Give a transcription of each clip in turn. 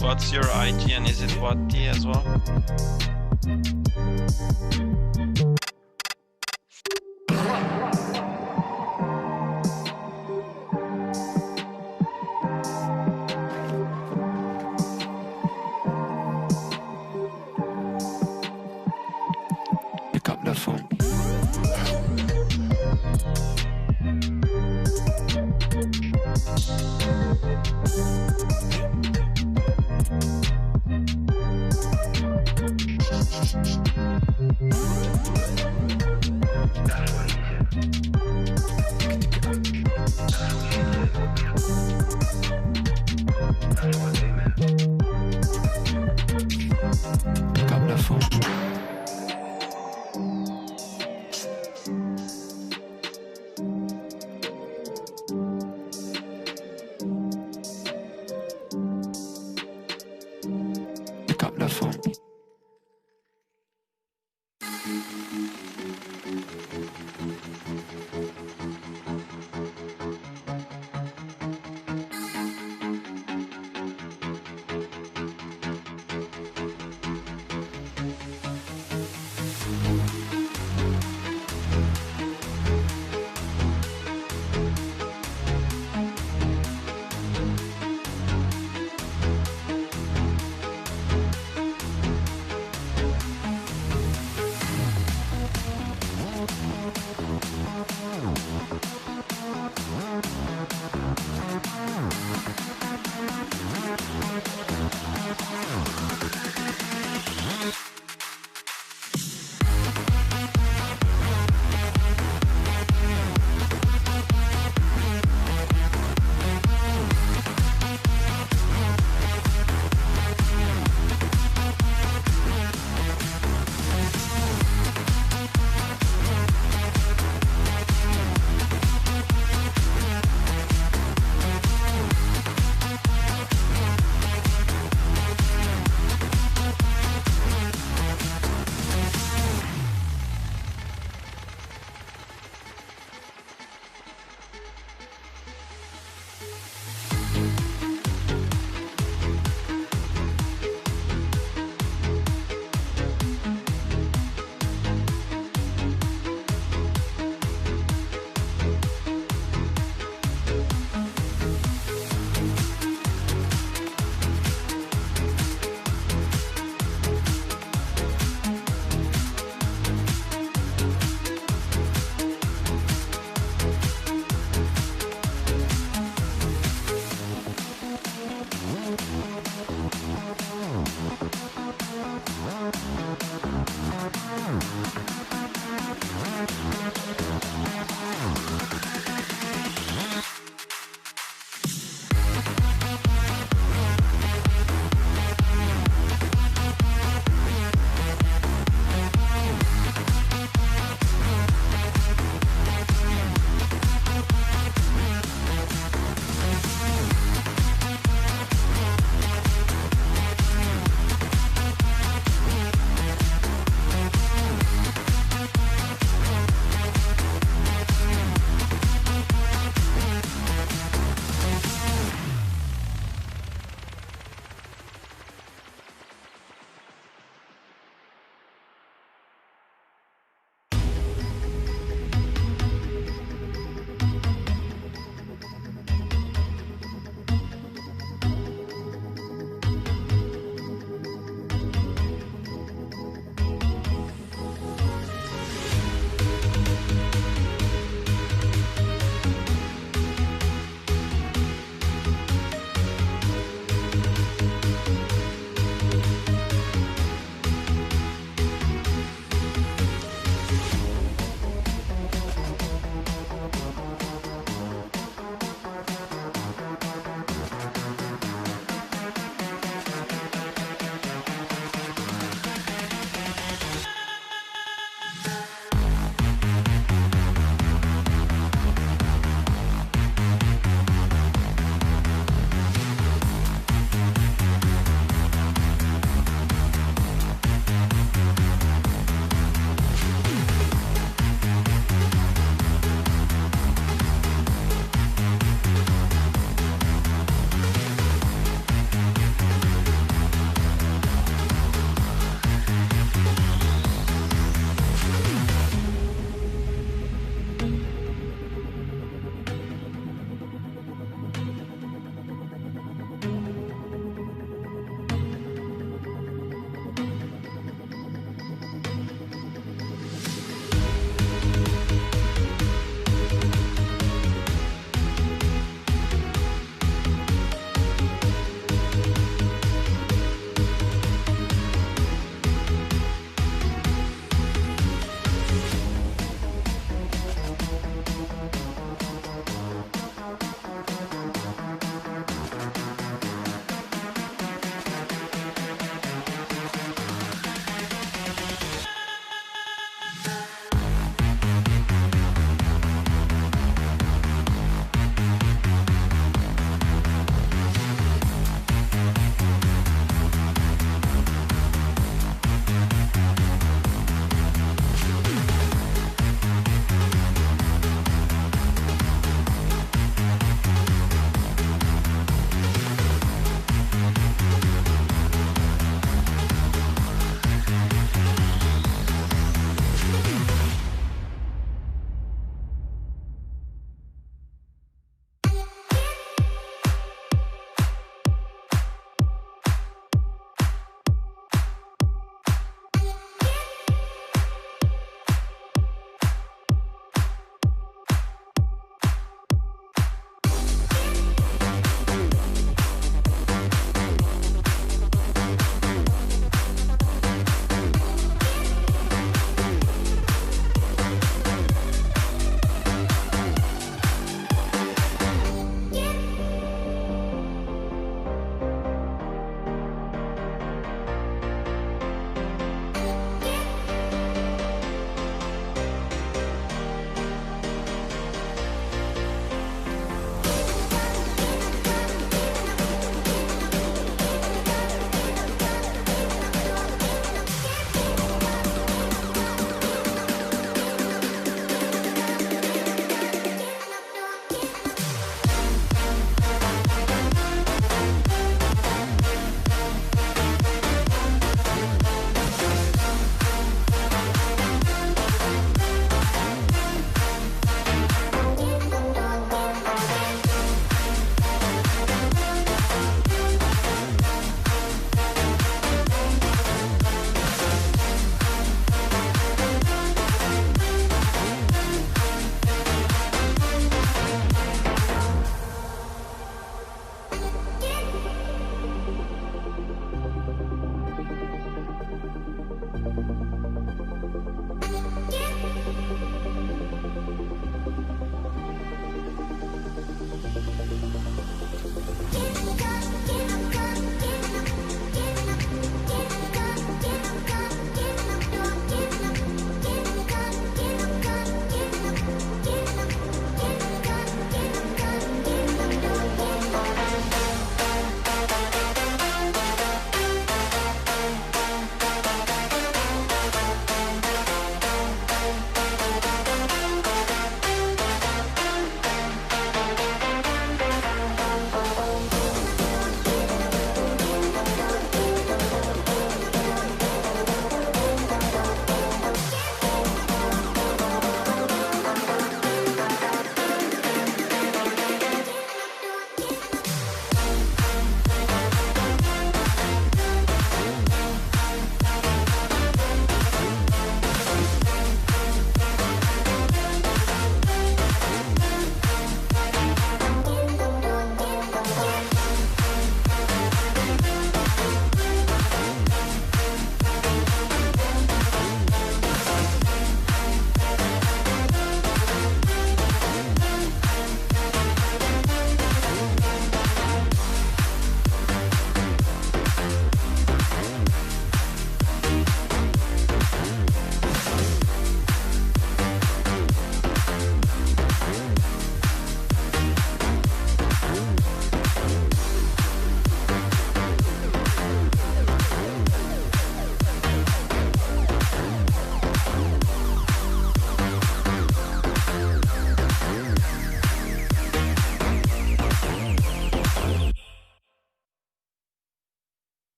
What's your ID and is it Watti as well? Pick up the phone. Pick up the phone. Pick up the phone.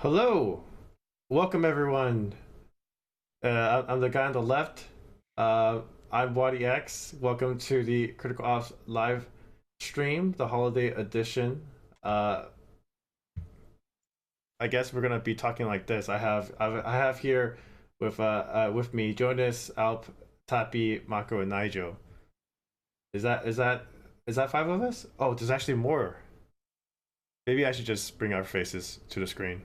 Hello, welcome everyone. I'm the guy on the left. I'm Wadi X. Welcome to the Critical Ops live stream, the holiday edition. I guess we're gonna be talking like this. I have here with me Jonas, Alp, Tapi, Mako, and Nigel. Is that five of us? Oh, there's actually more. Maybe I should just bring our faces to the screen.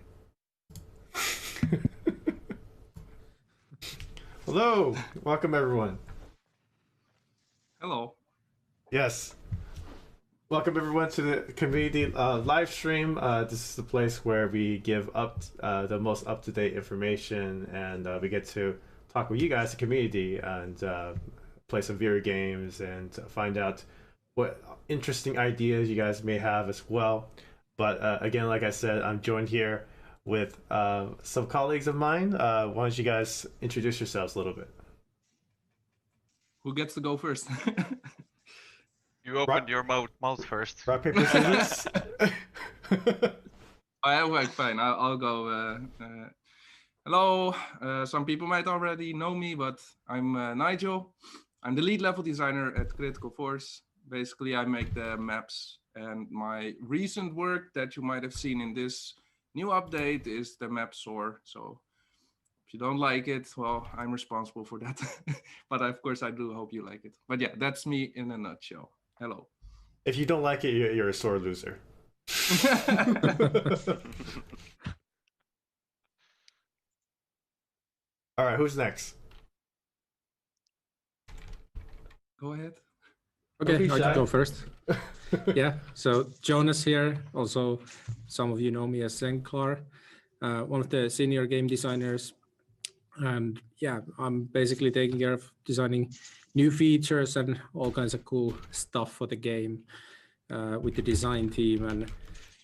Hello, welcome everyone. Hello. Yes, welcome everyone to the community live stream. This is the place where we give up the most up-to-date information, and we get to talk with you guys, the community, and play some video games and find out what interesting ideas you guys may have as well. But again, like I said, I'm joined here with some colleagues of mine. Why don't you guys introduce yourselves a little bit? Who gets to go first? You opened your mouth first. Rock, paper, scissors? Okay, fine. I'll go. Hello. Some people might already know me, but I'm Nigel. I'm the lead level designer at Critical Force. Basically, I make the maps, and my recent work that you might have seen in this new update is the map SOAR. So if you don't like it, well, I'm responsible for that. But of course, I do hope you like it. But yeah, that's me in a nutshell. Hello. If you don't like it, you're a sore loser. All right, who's next? Go ahead. Don't Okay, be I shy. can go first. Yeah, so Jonas here. Also, some of you know me as Zenklar, one of the senior game designers. And yeah, I'm basically taking care of designing new features and all kinds of cool stuff for the game with the design team. And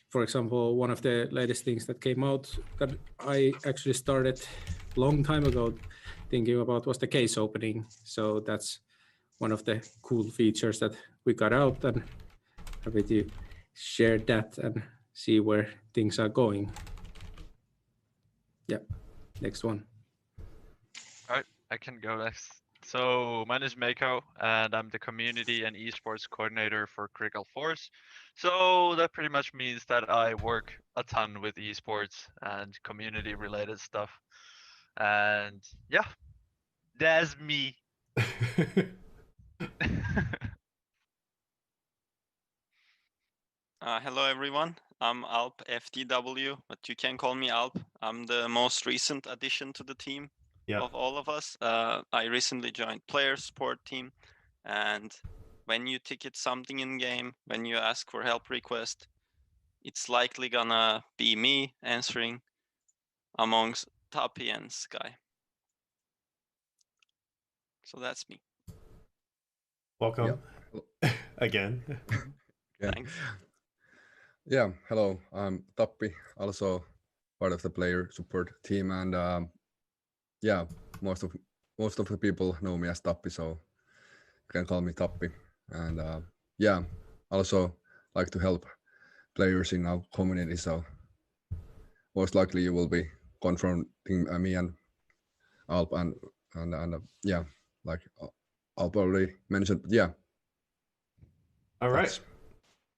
for example, one of the latest things that came out that I actually started a long time ago thinking about was the case opening. So that's one of the cool features that we got out, and happy to share that and see where things are going. Yeah, next one. Alright, I can go next. So my name is Mako, and I'm the community and esports coordinator for Critical Force. So that pretty much means that I work a ton with esports and community related stuff. And yeah, that's me. Hello everyone, I'm Alp FTW, but you can call me Alp. I'm the most recent addition to the team of all of us. I recently joined player support team, and when you ticket something in game, when you ask for help request, it's likely gonna be me answering amongst Tapi and Sky. So that's me. Welcome again. Thanks. Yeah, hello. I'm Tappi, also part of the player support team, and yeah, most of the people know me as Tappi, so you can call me Tappi. And yeah, also like to help players in our community. So most likely you will be confronting me and Alp, and yeah, like Alp already mentioned. But yeah. All right.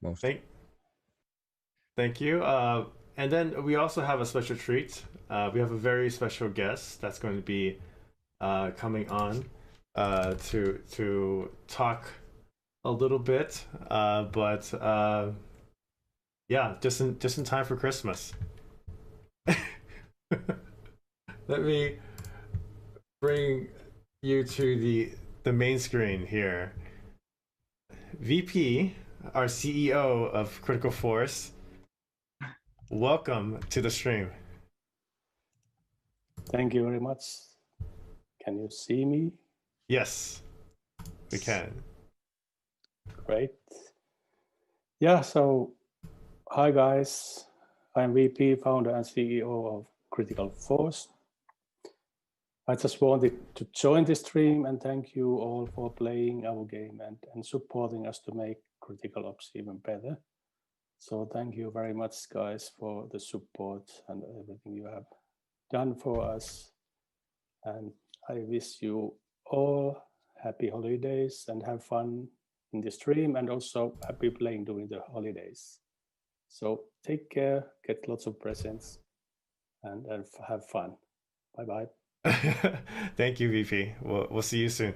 Most. Thank you. And then we also have a special treat. We have a very special guest that's going to be coming on to talk a little bit, but yeah, just in time for Christmas. Let me bring you to the main screen here. VP, our CEO of Critical Force, welcome to the stream. Thank you very much. Can you see me? Yes, we can. Great. Yeah, so hi guys. I'm VP, founder and CEO of Critical Force. I just wanted to join the stream and thank you all for playing our game and supporting us to make Critical Ops even better. So thank you very much, guys, for the support and everything you have done for us. And I wish you all happy holidays and have fun in the stream, and also happy playing during the holidays. So take care, get lots of presents, and have fun. Bye-bye. Thank you, VP. We'll see you soon.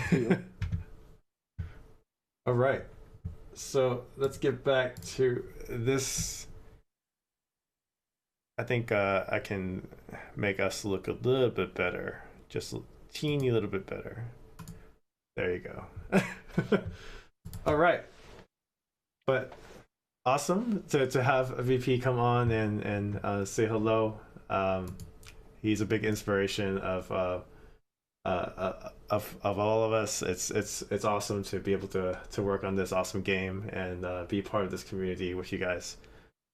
See you. All right. So let's get back to this. I think I can make us look a little bit better. Just a teeny little bit better. There you go. All right. But awesome to have a VP come on and say hello. He's a big inspiration of all of us. It's awesome to be able to work on this awesome game and be part of this community with you guys.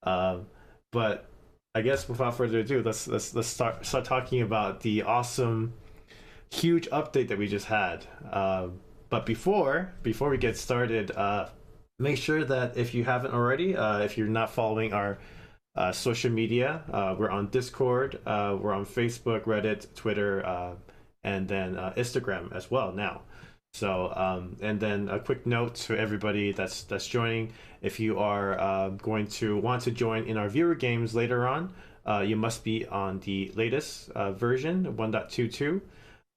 But I guess without further ado, let's start talking about the awesome, huge update that we just had. But before we get started, make sure that if you haven't already, if you're not following our social media, we're on Discord, we're on Facebook, Reddit, Twitter, and then Instagram as well now. So and then a quick note to everybody that's joining: if you are going to want to join in our viewer games later on, you must be on the latest version 1.22.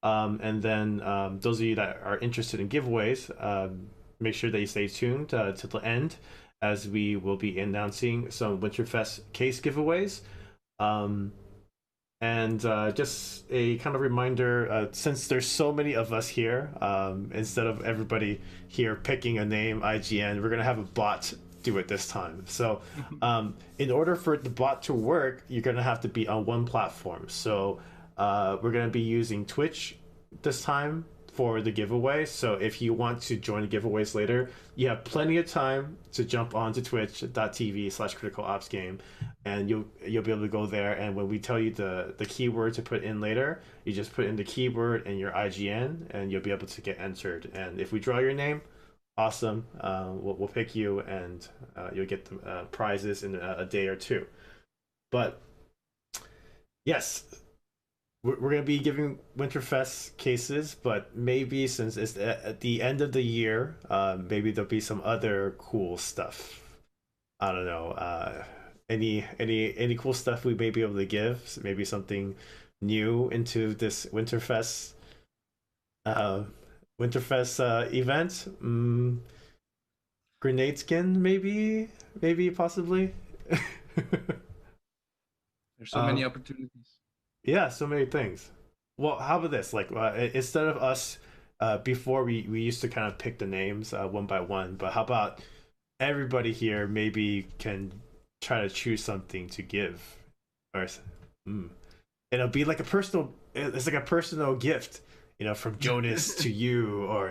And then those of you that are interested in giveaways, make sure that you stay tuned to the end, as we will be announcing some Winterfest Case Giveaways. And just a kind of reminder, since there's so many of us here, instead of everybody here picking a name, IGN, we're going to have a bot do it this time. So in order for the bot to work, you're going to have to be on one platform. So we're going to be using Twitch this time for the giveaway. So if you want to join the giveaways later, you have plenty of time to jump onto twitch.tv/criticalopsgame, and you'll be able to go there. And when we tell you the keyword to put in later, you just put in the keyword and your IGN, and you'll be able to get entered. And if we draw your name, awesome, we'll pick you, and you'll get the prizes in a day or two. But yes, we're going to be giving Winterfest cases, but maybe since it's at the end of the year, maybe there'll be some other cool stuff. I don't know. Any cool stuff we may be able to give? Maybe something new into this Winterfest event. Grenade skin, maybe, possibly. There's so many opportunities. Yeah, so many things. Well, how about this? Like, instead of us, before we used to kind of pick the names one by one, but how about everybody here maybe can try to choose something to give, or it'll be like it's like a personal gift, from Jonas to you, or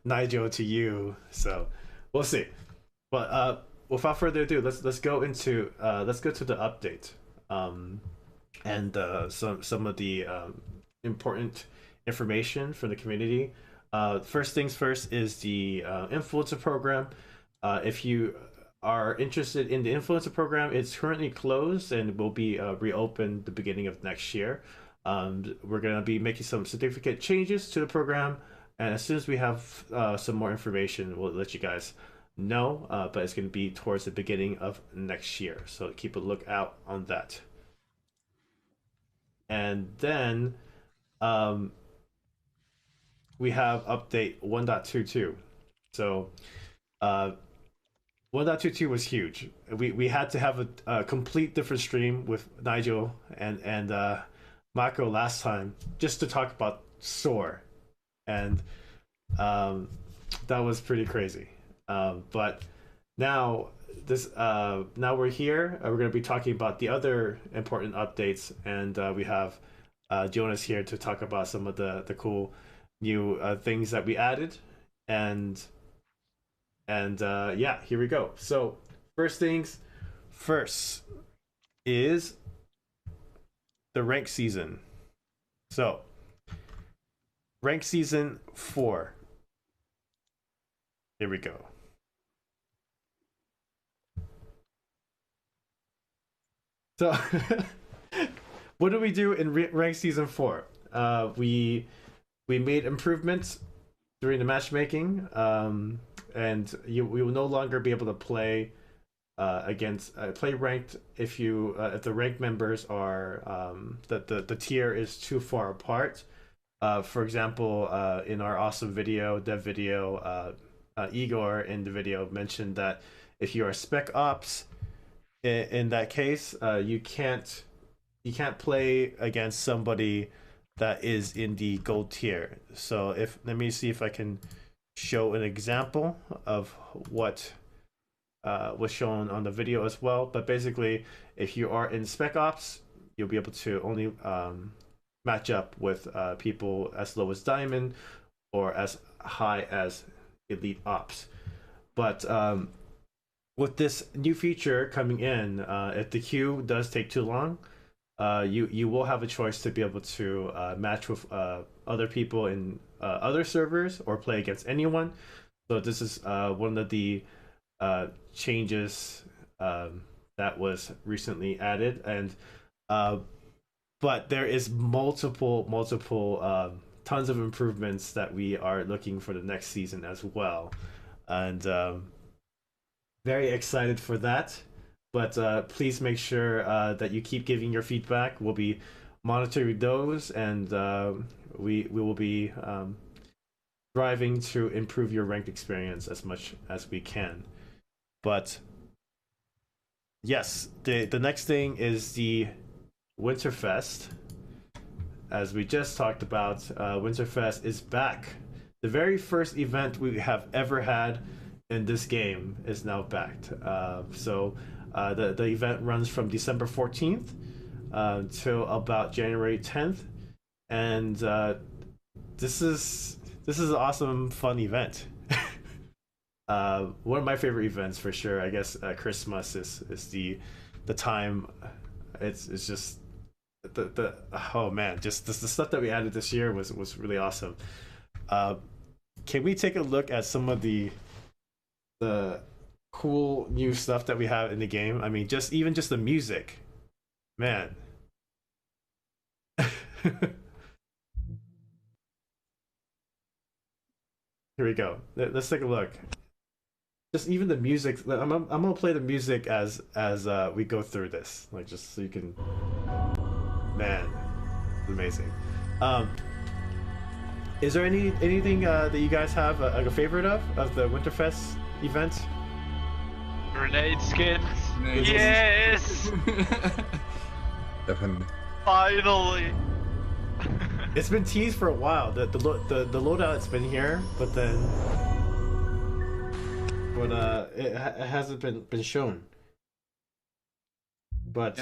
Nigel to you. So we'll see. But without further ado, let's go to the update. And some of the important information from the community. First things first is the influencer program. If you are interested in the influencer program, it's currently closed and will be reopened the beginning of next year. We're going to be making some significant changes to the program, and as soon as we have some more information, we'll let you guys know. But it's going to be towards the beginning of next year, so keep a lookout on that. And then we have update 1.22. So 1.22 was huge. We had to have a complete different stream with Nigel and Mako last time just to talk about SOAR, and that was pretty crazy. But now we're here. We're going to be talking about the other important updates, and we have Jonas here to talk about some of the cool new things that we added, and yeah, here we go. So first things first is the rank season. So rank season 4. Here we go. So, what do we do in Rank Season 4? We made improvements during the matchmaking, and we will no longer be able to play play ranked if the ranked members are the tier is too far apart. For example, in our awesome video, dev video, Igor in the video mentioned that if you are Spec Ops, in that case, you can't play against somebody that is in the gold tier. So let me see if I can show an example of what was shown on the video as well. But basically, if you are in Spec Ops, you'll be able to only match up with people as low as Diamond or as high as Elite Ops. But with this new feature coming in, if the queue does take too long, you will have a choice to be able to match with other people in other servers or play against anyone. So this is one of the changes that was recently added, and but there is multiple tons of improvements that we are looking for the next season as well, and very excited for that. But please make sure that you keep giving your feedback. We'll be monitoring those, and we will be striving to improve your ranked experience as much as we can. But yes, the next thing is the Winterfest. As we just talked about, Winterfest is back. The very first event we have ever had in this game is now back. So the event runs from December 14th till about January 10th, and this is an awesome, fun event. One of my favorite events for sure. I guess Christmas is the time. It's just the oh man, just the stuff that we added this year was really awesome. Can we take a look at some of the cool new stuff that we have in the game? I mean, just the music, man. Here we go. Let's take a look. Just even the music. I'm gonna play the music as we go through this, like just so you can. Man, it's amazing. Is there anything that you guys have a favorite of the Winterfest event? Grenade skins. Grenade Yes. Definitely. Finally. It's been teased for a while. The loadout's been here, but it hasn't been shown. But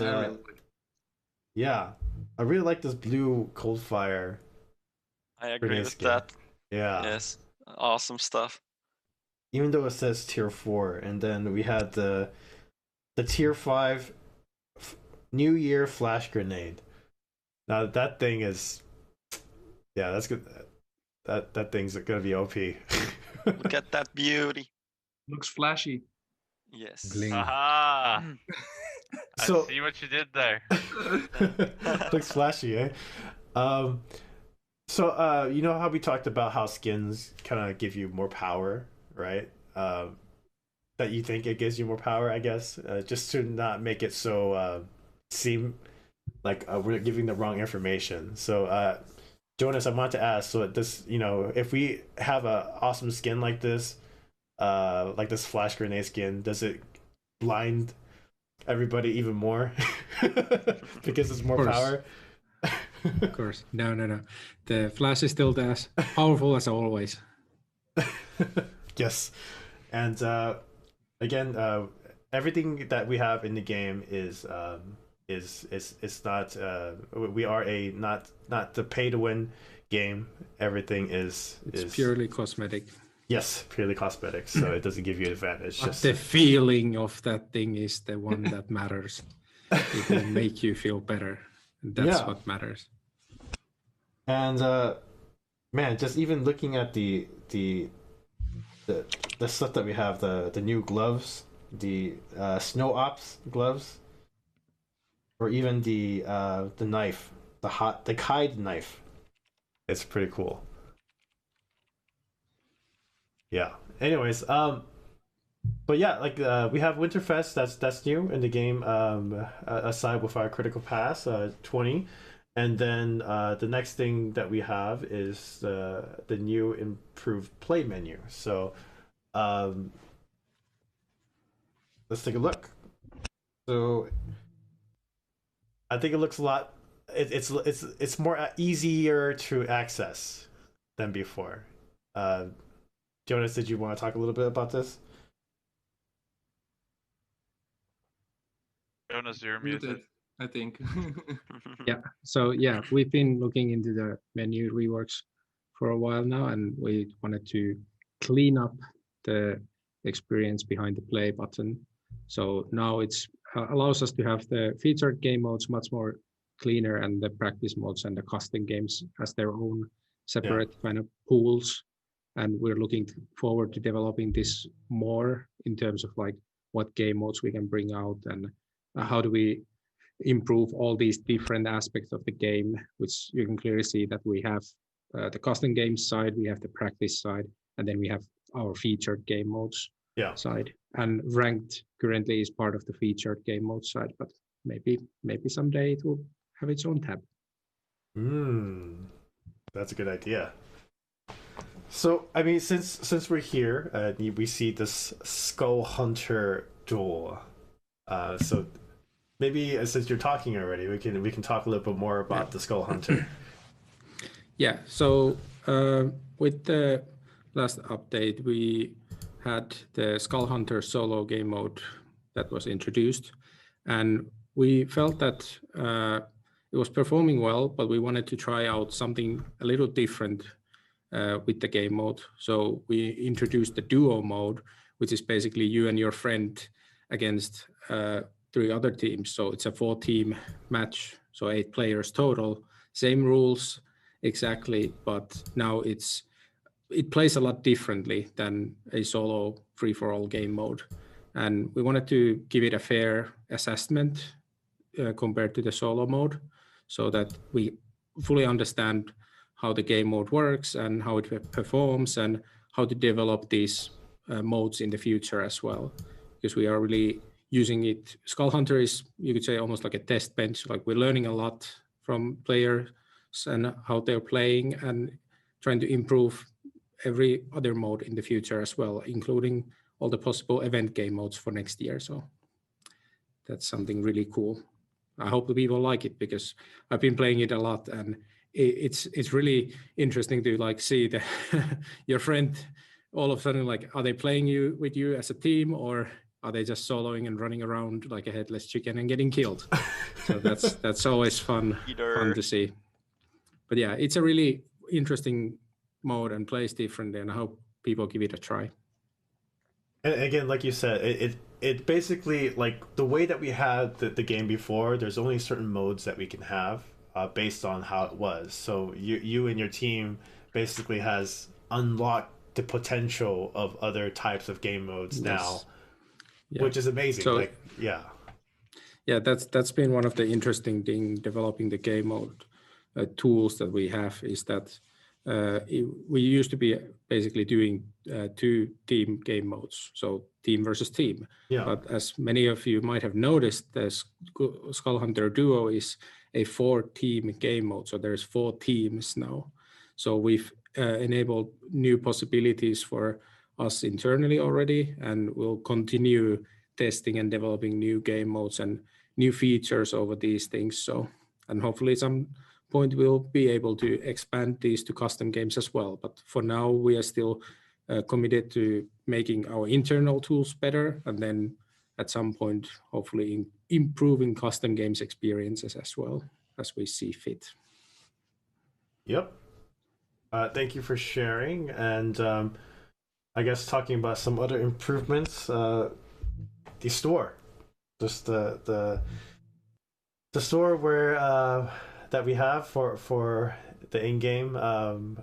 yeah, I really like this blue Coldfire. I agree with skin. that. Yeah. Yes, awesome stuff. Even though it says tier 4, and then we had the tier 5 New Year flash grenade. Now that thing is, yeah, that's good. That thing's gonna be OP. Look at that beauty. Looks flashy. Yes. Bling. Aha! So- I see what you did there. Looks flashy, eh? So you know how we talked about how skins kind of give you more power, right? That you think it gives you more power, I guess, just to not make it so seem like we're giving the wrong information. So Jonas, I want to ask, so this, if we have a awesome skin like this flash grenade skin, does it blind everybody even more because it's more power? Of course. No. The flash is still as powerful as always. Yes. And again, everything that we have in the game is not we are not the pay to win game. Everything is Purely cosmetic. Yes, purely cosmetic, so it doesn't give you an advantage. But the feeling of that thing is the one that matters. It will make you feel better. That's what matters. And man, just even looking at the stuff that we have, the new gloves, the snow ops gloves. or even the knife, the Kide knife. It's pretty cool. Yeah. Anyways, but yeah, like we have Winterfest. That's new in the game. Aside with our critical pass, 20, and then the next thing that we have is the new improved play menu. So, um, let's take a look. So, I think it looks a lot. It's more easier to access than before. Uh, Jonas, did you want to talk a little bit about this? Jonas, you're muted. I think. Yeah. So yeah, we've been looking into the menu reworks for a while now, and we wanted to clean up the experience behind the play button. So now it's allows us to have the featured game modes much more cleaner, and the practice modes and the custom games as their own separate kind of pools. And we're looking forward to developing this more in terms of like what game modes we can bring out, and how do we improve all these different aspects of the game, which you can clearly see that we have the custom games side, we have the practice side, and then we have our featured game modes side. And ranked currently is part of the featured game mode side, but maybe someday it will have its own tab. That's a good idea. So I mean, since we're here, we see this Skull Hunter duel. So maybe since you're talking already, we can talk a little bit more about the Skull Hunter. Yeah. So with the last update, we had the Skull Hunter solo game mode that was introduced, and we felt that it was performing well, but we wanted to try out something a little different with the game mode. So we introduced the duo mode, which is basically you and your friend against 3 other teams. So it's a 4-team match, so 8 players total. Same rules exactly, but now it plays a lot differently than a solo free-for-all game mode. And we wanted to give it a fair assessment compared to the solo mode, so that we fully understand how the game mode works and how it performs, and how to develop these modes in the future as well. Because we are really using it. Skull Hunter is, you could say, almost like a test bench. Like we're learning a lot from players and how they're playing, and trying to improve every other mode in the future as well, including all the possible event game modes for next year. So that's something really cool. I hope the people like it, because I've been playing it a lot, and it's really interesting to like see the your friend all of a sudden, like, are they playing with you as a team, or are they just soloing and running around like a headless chicken and getting killed? So that's always fun to see. But yeah, it's a really interesting mode and plays differently, and I hope people give it a try. And again, like you said, it basically, like the way that we had the game before, there's only certain modes that we can have based on how it was. So you and your team basically has unlocked the potential of other types of game modes now, which is amazing. So, that's been one of the interesting things developing the game mode tools that we have, is that we used to be basically doing 2 team game modes, so team versus team. But as many of you might have noticed, the Skull Hunter Duo is a 4-team game mode, so there's 4 teams now. So we've enabled new possibilities for us internally already, and we'll continue testing and developing new game modes and new features over these things. So, and hopefully some point we'll be able to expand these to custom games as well. But for now, we are still committed to making our internal tools better, and then at some point, hopefully improving custom games experiences as well as we see fit. Yep. Thank you for sharing. And I guess talking about some other improvements, the store, just the store where that we have for the in-game,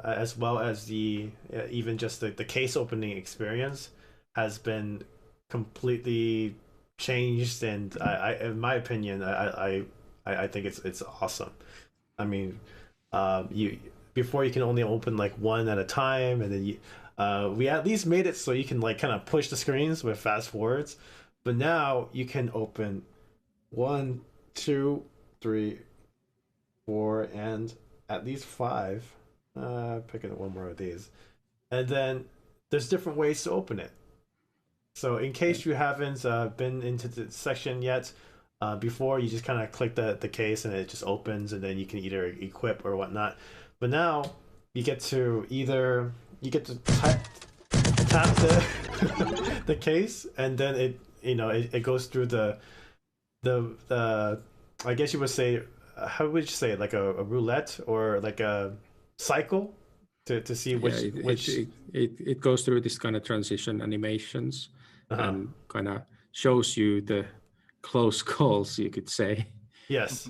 as well as the even just the case opening experience has been completely changed. And I in my opinion, I I think it's awesome. I mean, you before you can only open like one at a time, and then we at least made it so you can like kind of push the screens with fast forwards, but now you can open 1, 2, 3, 4, and at least 5. Picking one more of these, and then there's different ways to open it. So in case you haven't been into the section yet, before you just kind of click the case and it just opens, and then you can either equip or whatnot. But now you get to tap the the case, and then it goes through the I guess you would say, how would you say it? Like a roulette or like a cycle to see which it goes through this kind of transition animations and kind of shows you the close calls, you could say. Yes.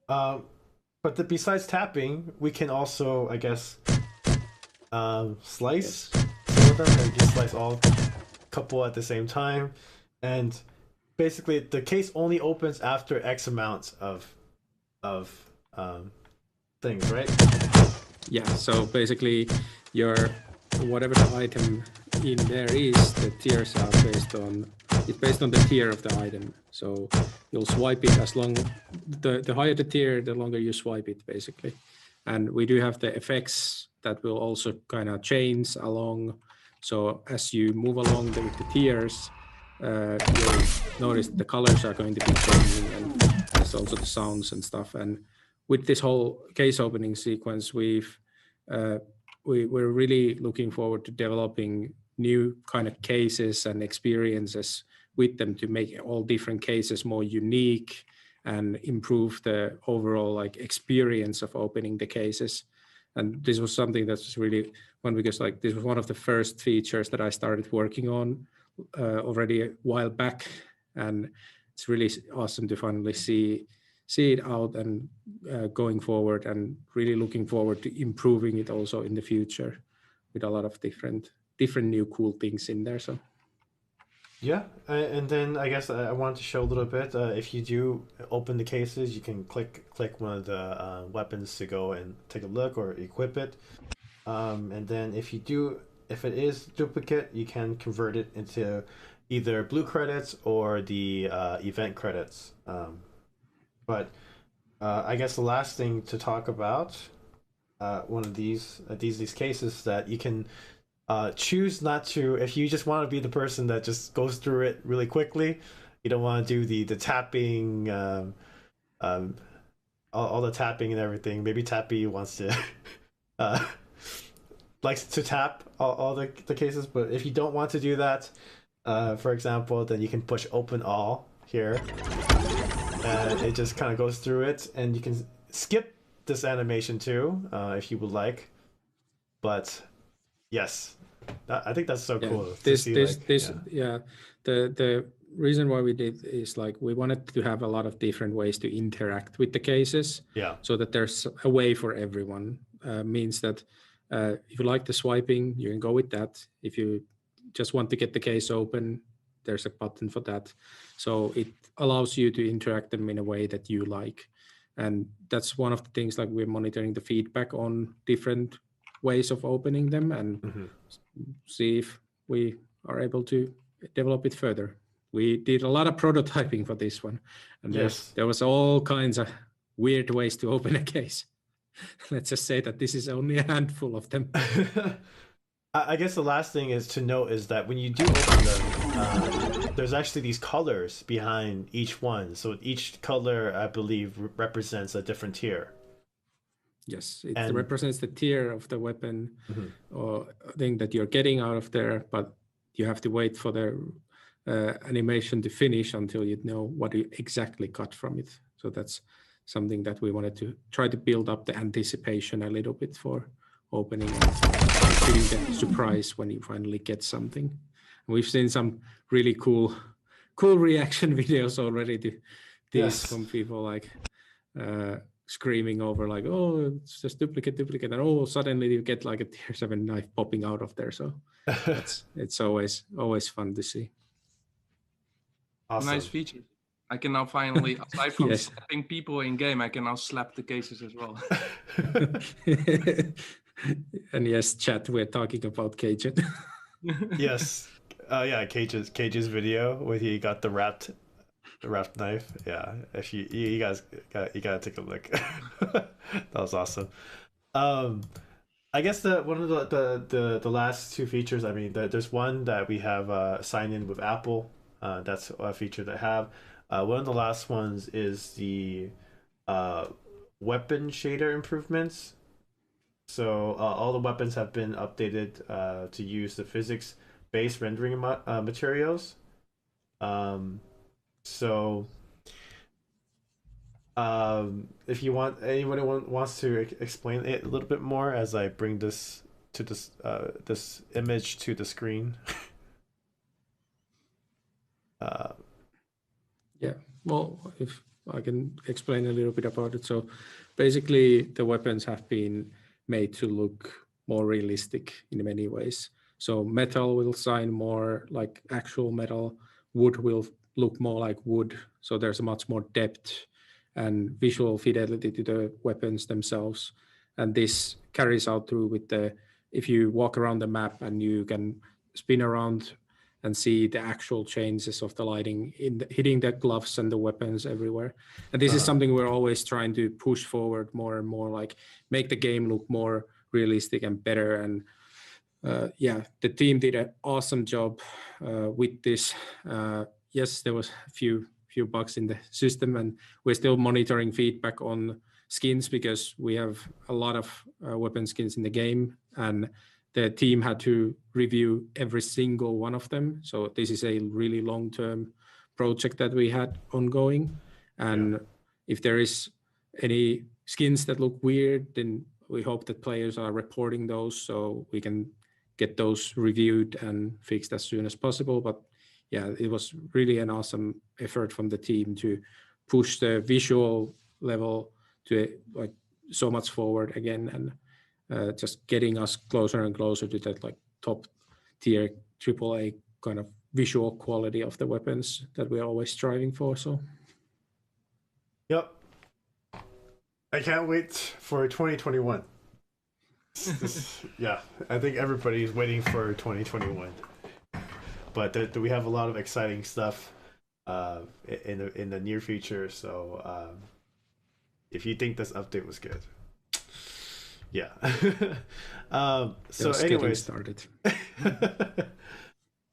But besides tapping, we can also, I guess, slice some of them, and just slice all couple at the same time. And basically, the case only opens after X amount of things, right? Yeah. So basically, whatever the item in there is, the tiers are based on the tier of the item. So you'll swipe it as long, the higher the tier, the longer you swipe it, basically. And we do have the effects that will also kind of change along. So as you move along with the tiers, you'll notice the colors are going to be changing, and there's also the sounds and stuff. And with this whole case opening sequence, we're really looking forward to developing new kind of cases and experiences with them to make all different cases more unique and improve the overall like experience of opening the cases. And this was something that's really fun, because like this was one of the first features that I started working on already a while back, and it's really awesome to finally see it out and going forward, and really looking forward to improving it also in the future with a lot of different new cool things in there. So yeah, and then I guess I wanted to show a little bit. If you do open the cases, you can click one of the weapons to go and take a look or equip it. And then if it is duplicate, you can convert it into either blue credits or the event credits. But I guess the last thing to talk about, one of these cases that you can choose not to, if you just want to be the person that just goes through it really quickly, you don't want to do the tapping, all the tapping and everything. Maybe Tappy wants to likes to tap all the cases, but if you don't want to do that, for example, then you can push open all here, and it just kind of goes through it, and you can skip this animation too if you would like. But yes, I think that's so cool. The reason why we did is like we wanted to have a lot of different ways to interact with the cases. Yeah. So that there's a way for everyone. Means that if you like the swiping, you can go with that. If you just want to get the case open, there's a button for that. So it allows you to interact them in a way that you like. And that's one of the things, like we're monitoring the feedback on different ways of opening them, and see if we are able to develop it further. We did a lot of prototyping for this one, and there was all kinds of weird ways to open a case. Let's just say that this is only a handful of them. I guess the last thing is to note is that when you do open them, there's actually these colors behind each one. So each color, I believe, represents a different tier. Yes, it represents the tier of the weapon or thing that you're getting out of there, but you have to wait for the animation to finish until you know what you exactly got from it. So that's something that we wanted to try to build up the anticipation a little bit for opening and feeling the surprise when you finally get something. And we've seen some really cool reaction videos already to this from people like screaming over like, oh, it's just duplicate, and oh, suddenly you get like a tier 7 knife popping out of there. So it's always fun to see. Awesome. Nice feature. I can now finally, aside from Yes. slapping people in game, I can now slap the cases as well. And yes, chat, we're talking about Cajun. Yes. Yeah, Cage's video where he got the wrapped knife. Yeah, if you guys you gotta take a look. That was awesome. I guess one of the last two features. I mean, there's one that we have sign in with Apple. That's a feature that I have. One of the last ones is the weapon shader improvements. So all the weapons have been updated to use the physics-based rendering materials. So if you want, anybody wants to explain it a little bit more as I bring this to this image to the screen. Yeah, well, if I can explain a little bit about it. So basically, the weapons have been made to look more realistic in many ways. So metal will shine more like actual metal, wood will look more like wood. So there's a much more depth and visual fidelity to the weapons themselves. And this carries out through with if you walk around the map and you can spin around and see the actual changes of the lighting hitting the gloves and the weapons everywhere. And this is something we're always trying to push forward more and more, like make the game look more realistic and better. And yeah, the team did an awesome job with this. Yes, there was a few bugs in the system, and we're still monitoring feedback on skins because we have a lot of weapon skins in the game, and the team had to review every single one of them. So this is a really long-term project that we had ongoing. And if there is any skins that look weird, then we hope that players are reporting those so we can get those reviewed and fixed as soon as possible. But yeah, it was really an awesome effort from the team to push the visual level to like so much forward again, and just getting us closer and closer to that like top tier AAA kind of visual quality of the weapons that we're always striving for. So yep, I can't wait for 2021. Yeah, I think everybody's waiting for 2021. But we have a lot of exciting stuff in the near future. So if you think this update was good, yeah. So anyways, started.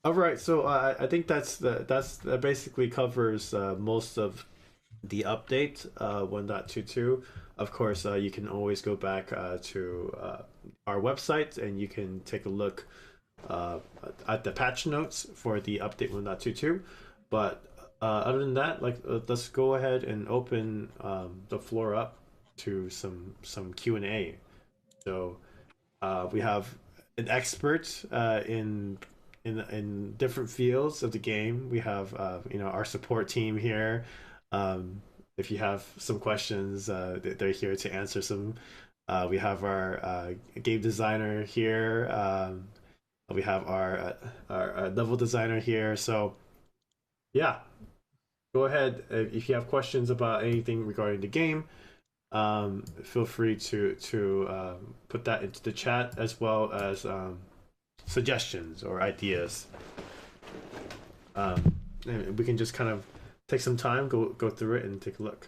All right. So I think that basically covers most of the update 1.22. Of course, you can always go back to our website and you can take a look at the patch notes for the update 1.22. But other than that, let's go ahead and open the floor up to some Q&A. So we have an expert in different fields of the game. We have our support team here. If you have some questions, they're here to answer some. We have our game designer here. We have our level designer here. So yeah, go ahead if you have questions about anything regarding the game. Feel free to put that into the chat, as well as suggestions or ideas. And we can just kind of take some time, go through it and take a look.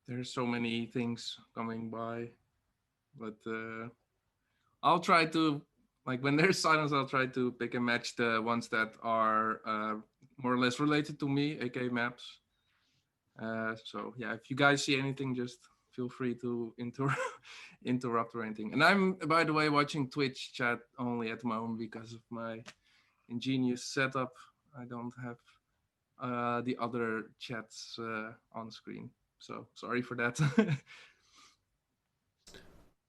There's so many things coming by, but I'll try to, like, when there's silence, I'll try to pick and match the ones that are more or less related to me, aka maps. So yeah, if you guys see anything, just feel free to interrupt or anything. And I'm, by the way, watching Twitch chat only at the moment because of my ingenious setup. I don't have the other chats on screen. So sorry for that.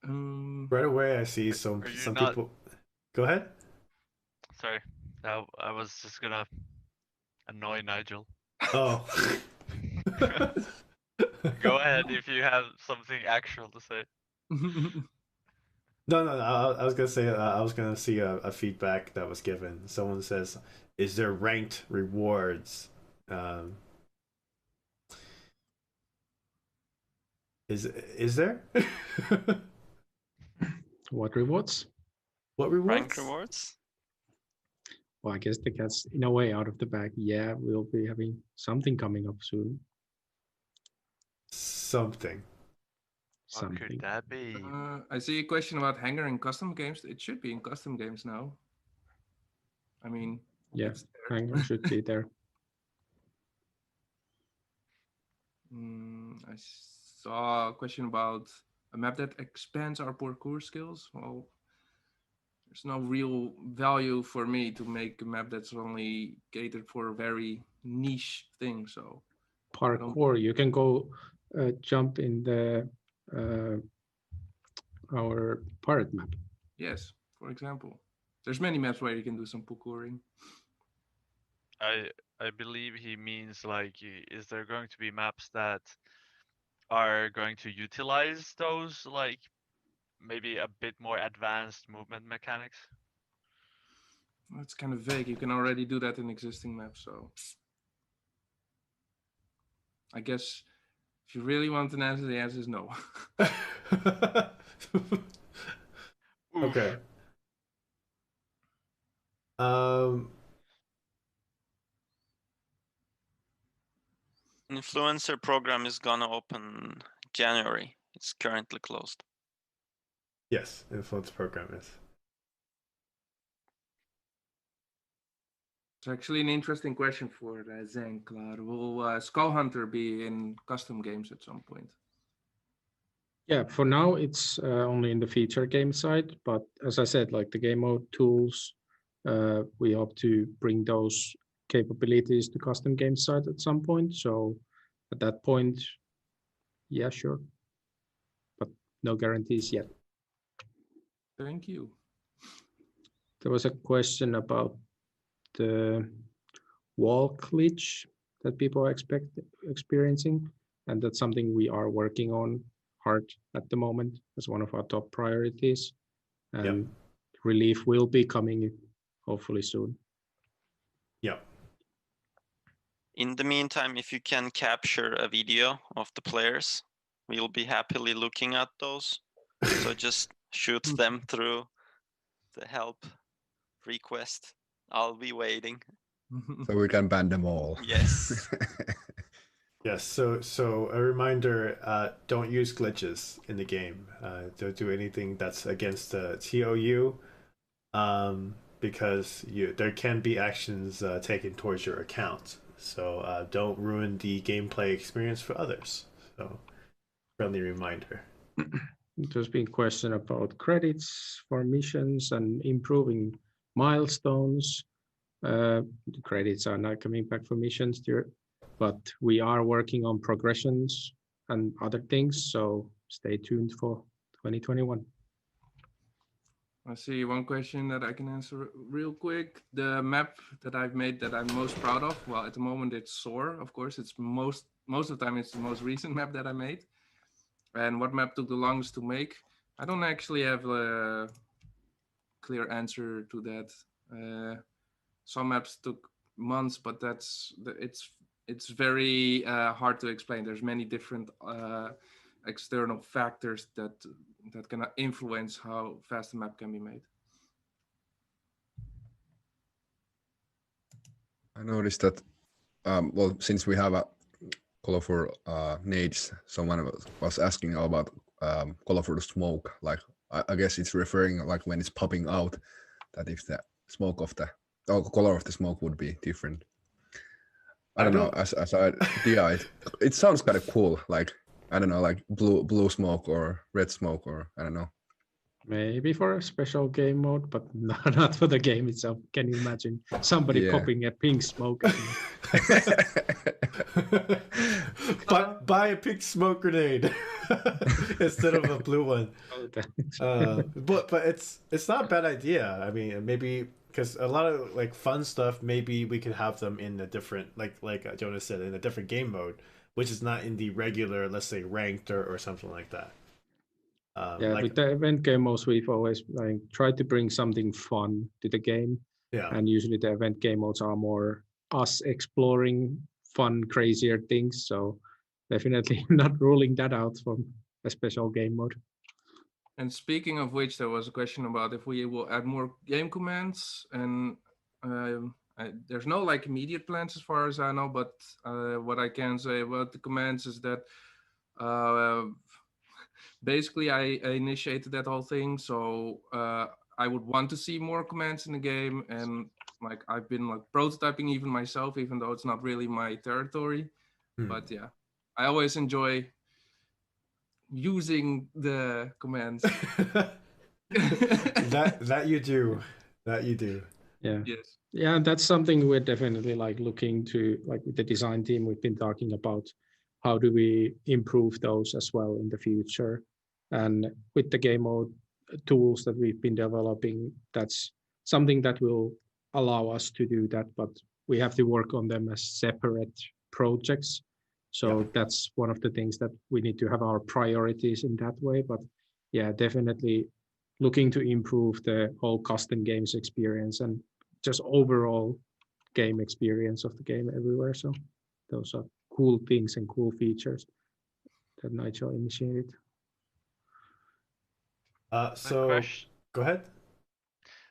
Right away, I see some people. Go ahead. Sorry, I was just gonna annoy Nigel. Oh. Go ahead if you have something actual to say. No, no, no. I was gonna say I was gonna see a feedback that was given. Someone says, "Is there ranked rewards?" Um, is there? What rewards? What Rank rewards? rewards? Well, I guess the cat's in a way out of the bag. Yeah, we'll be having something coming up soon. Something. What could Something. that be? I see a question about Hanger in custom games. It should be in custom games now. I mean, Yeah, it's there. Hanger should be there. I saw a question about a map that expands our parkour skills. Well, there's no real value for me to make a map that's only catered for a very niche thing. So Parkour, you can go jump in the our pirate map. yes, for example, there's many maps where you can do some parkouring. I believe he means like, is there going to be maps that are going to utilize those like maybe a bit more advanced movement mechanics? That's kind of vague. You can already do that in existing maps. So I guess if you really want an answer, the answer is no. Okay. Um. Influencer program is gonna open January. It's currently closed. Yes, influence program is. It's actually an interesting question for Zenklar. Will Skull Hunter be in custom games at some point? Yeah, for now it's only in the feature game side, but as I said, like the game mode tools, we hope to bring those capabilities to custom game side at some point. So at that point, yeah, sure, but no guarantees yet. Thank you. There was a question about the wall glitch that people are experiencing, and that's something we are working on hard at the moment as one of our top priorities. And relief will be coming hopefully soon. Yep. In the meantime, if you can capture a video of the players, we'll be happily looking at those. So just shoot them through the help request. I'll be waiting. So we can ban them all. Yes. Yes. So a reminder: don't use glitches in the game. Don't do anything that's against the TOU, because there can be actions taken towards your account. So don't ruin the gameplay experience for others. So friendly reminder. There's been question about credits for missions and improving milestones. The credits are not coming back for missions, but we are working on progressions and other things. So stay tuned for 2021. I see one question that I can answer real quick. The map that I've made that I'm most proud of, well, at the moment it's Soar. Of course, it's most of the time it's the most recent map that I made. And what map took the longest to make? I don't actually have a clear answer to that. Some maps took months, but it's very hard to explain. There's many different external factors that can influence how fast a map can be made. I noticed that, well, since we have a colorful nades, someone was asking about colorful smoke. Like, I guess it's referring like when it's popping out, that if the smoke of the color of the smoke would be different. I don't know. As I it sounds kind of cool. Like, I don't know, like blue smoke or red smoke, or I don't know. Maybe for a special game mode, but not for the game itself. Can you imagine somebody popping a pink smoke? Buy a pink smoke grenade instead of a blue one. But it's not a bad idea. I mean, maybe because a lot of like fun stuff, maybe we can have them in a different, like Jonas said, in a different game mode, which is not in the regular, let's say ranked or something like that. Yeah, with the event game modes, we've always like tried to bring something fun to the game. Yeah. And usually the event game modes are more us exploring fun, crazier things. So definitely not ruling that out from a special game mode. And speaking of which, there was a question about if we will add more game commands, and there's no like immediate plans as far as I know. But what I can say about the commands is that basically I initiated that whole thing, so I would want to see more commands in the game, and like I've been like prototyping even myself, even though it's not really my territory. But yeah, I always enjoy using the commands. that you do. That you do. Yeah. Yes. Yeah, that's something we're definitely like looking to, like with the design team, we've been talking about how do we improve those as well in the future. And with the game mode tools that we've been developing, that's something that will allow us to do that, but we have to work on them as separate projects. So that's one of the things that we need to have our priorities in that way. But yeah, definitely looking to improve the whole custom games experience and just overall game experience of the game everywhere. So those are cool things and cool features that Nigel initiated. So go ahead.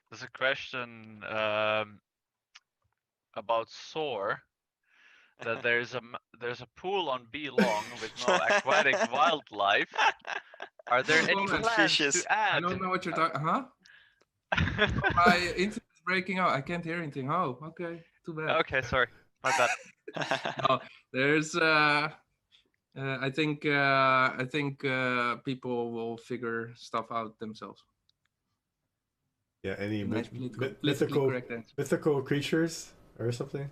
There's a question about SOAR. That there's a pool on Belong with no aquatic wildlife. Are there any plans to add? I don't know what you're talking. Huh? My internet is breaking out. I can't hear anything. Oh, okay. Too bad. Okay, sorry. My bad. No, there's. I think people will figure stuff out themselves. Yeah. Any nice mythical creatures or something.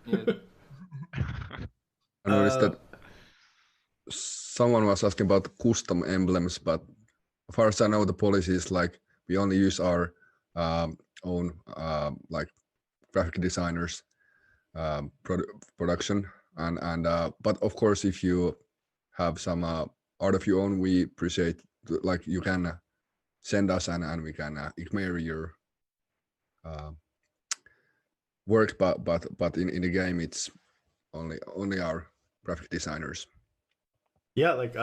Yeah. I noticed that someone was asking about custom emblems, but as far as I know, the policy is like we only use our own like graphic designers production, and but of course, if you have some art of your own, we appreciate like you can send us and we can admire your work, but in the game it's only our graphic designers. Yeah, like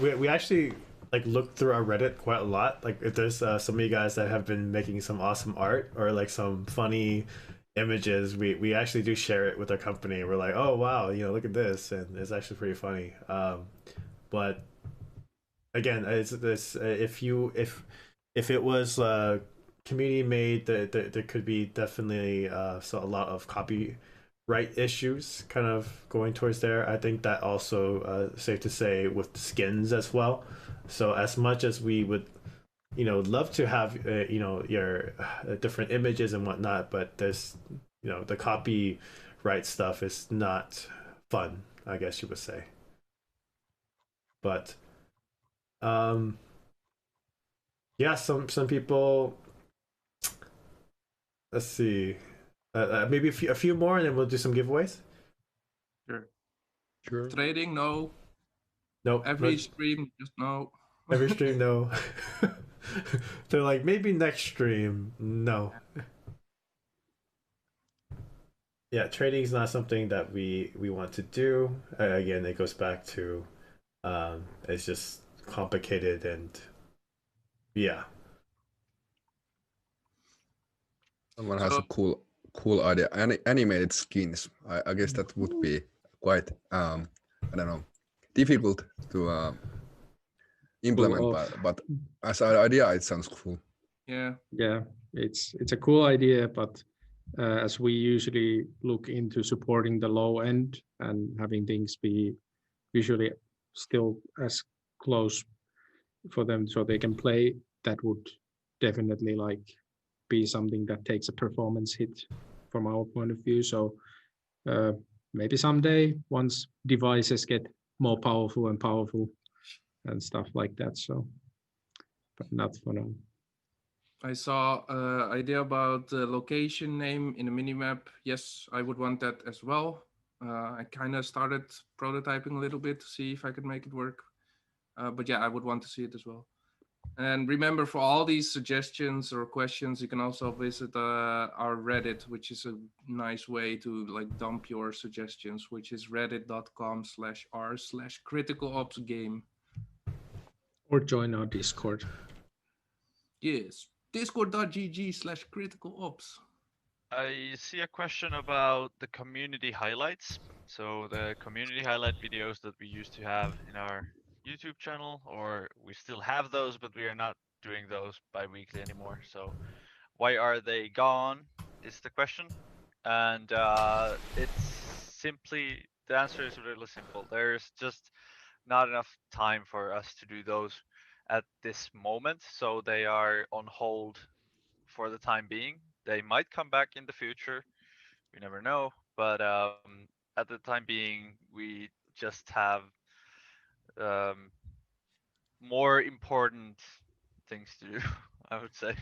we actually like looked through our Reddit quite a lot. Like if there's some of you guys that have been making some awesome art or like some funny images, we actually do share it with our company. We're like, oh wow, look at this, and it's actually pretty funny. But again, it's this if it was community made, there could be definitely so a lot of copyright issues kind of going towards there. I think that also safe to say with skins as well. So as much as we would love to have your different images and whatnot, but there's the copyright stuff is not fun, I guess you would say. But yeah, some people, let's see, maybe a few more, and then we'll do some giveaways. Sure. Trading, no. No. Every stream, just no. Every stream, no. They're like, maybe next stream, no. Yeah, trading is not something that we want to do. Again, it goes back to it's just complicated, and yeah. Someone has a cool idea. Animated skins. I guess that would be quite I don't know, difficult to implement, but as an idea, it sounds cool. Yeah. It's a cool idea, but as we usually look into supporting the low end and having things be visually still as close for them so they can play, that would definitely like be something that takes a performance hit from our point of view. So maybe someday, once devices get more powerful and stuff like that. So, but not for now. I saw an idea about the location name in the minimap. Yes, I would want that as well. I kind of started prototyping a little bit to see if I could make it work. But yeah, I would want to see it as well. And remember, for all these suggestions or questions, you can also visit our Reddit, which is a nice way to like dump your suggestions, which is reddit.com/r/criticalopsgame. Or join our Discord. Yes, discord.gg/criticalops. I see a question about the community highlights. So the community highlight videos that we used to have in our YouTube channel, or we still have those, but we are not doing those bi-weekly anymore. So why are they gone is the question. And it's simply, the answer is really simple. There's just not enough time for us to do those at this moment. So they are on hold for the time being. They might come back in the future. We never know. But at the time being, we just have um, more important things to do, I would say.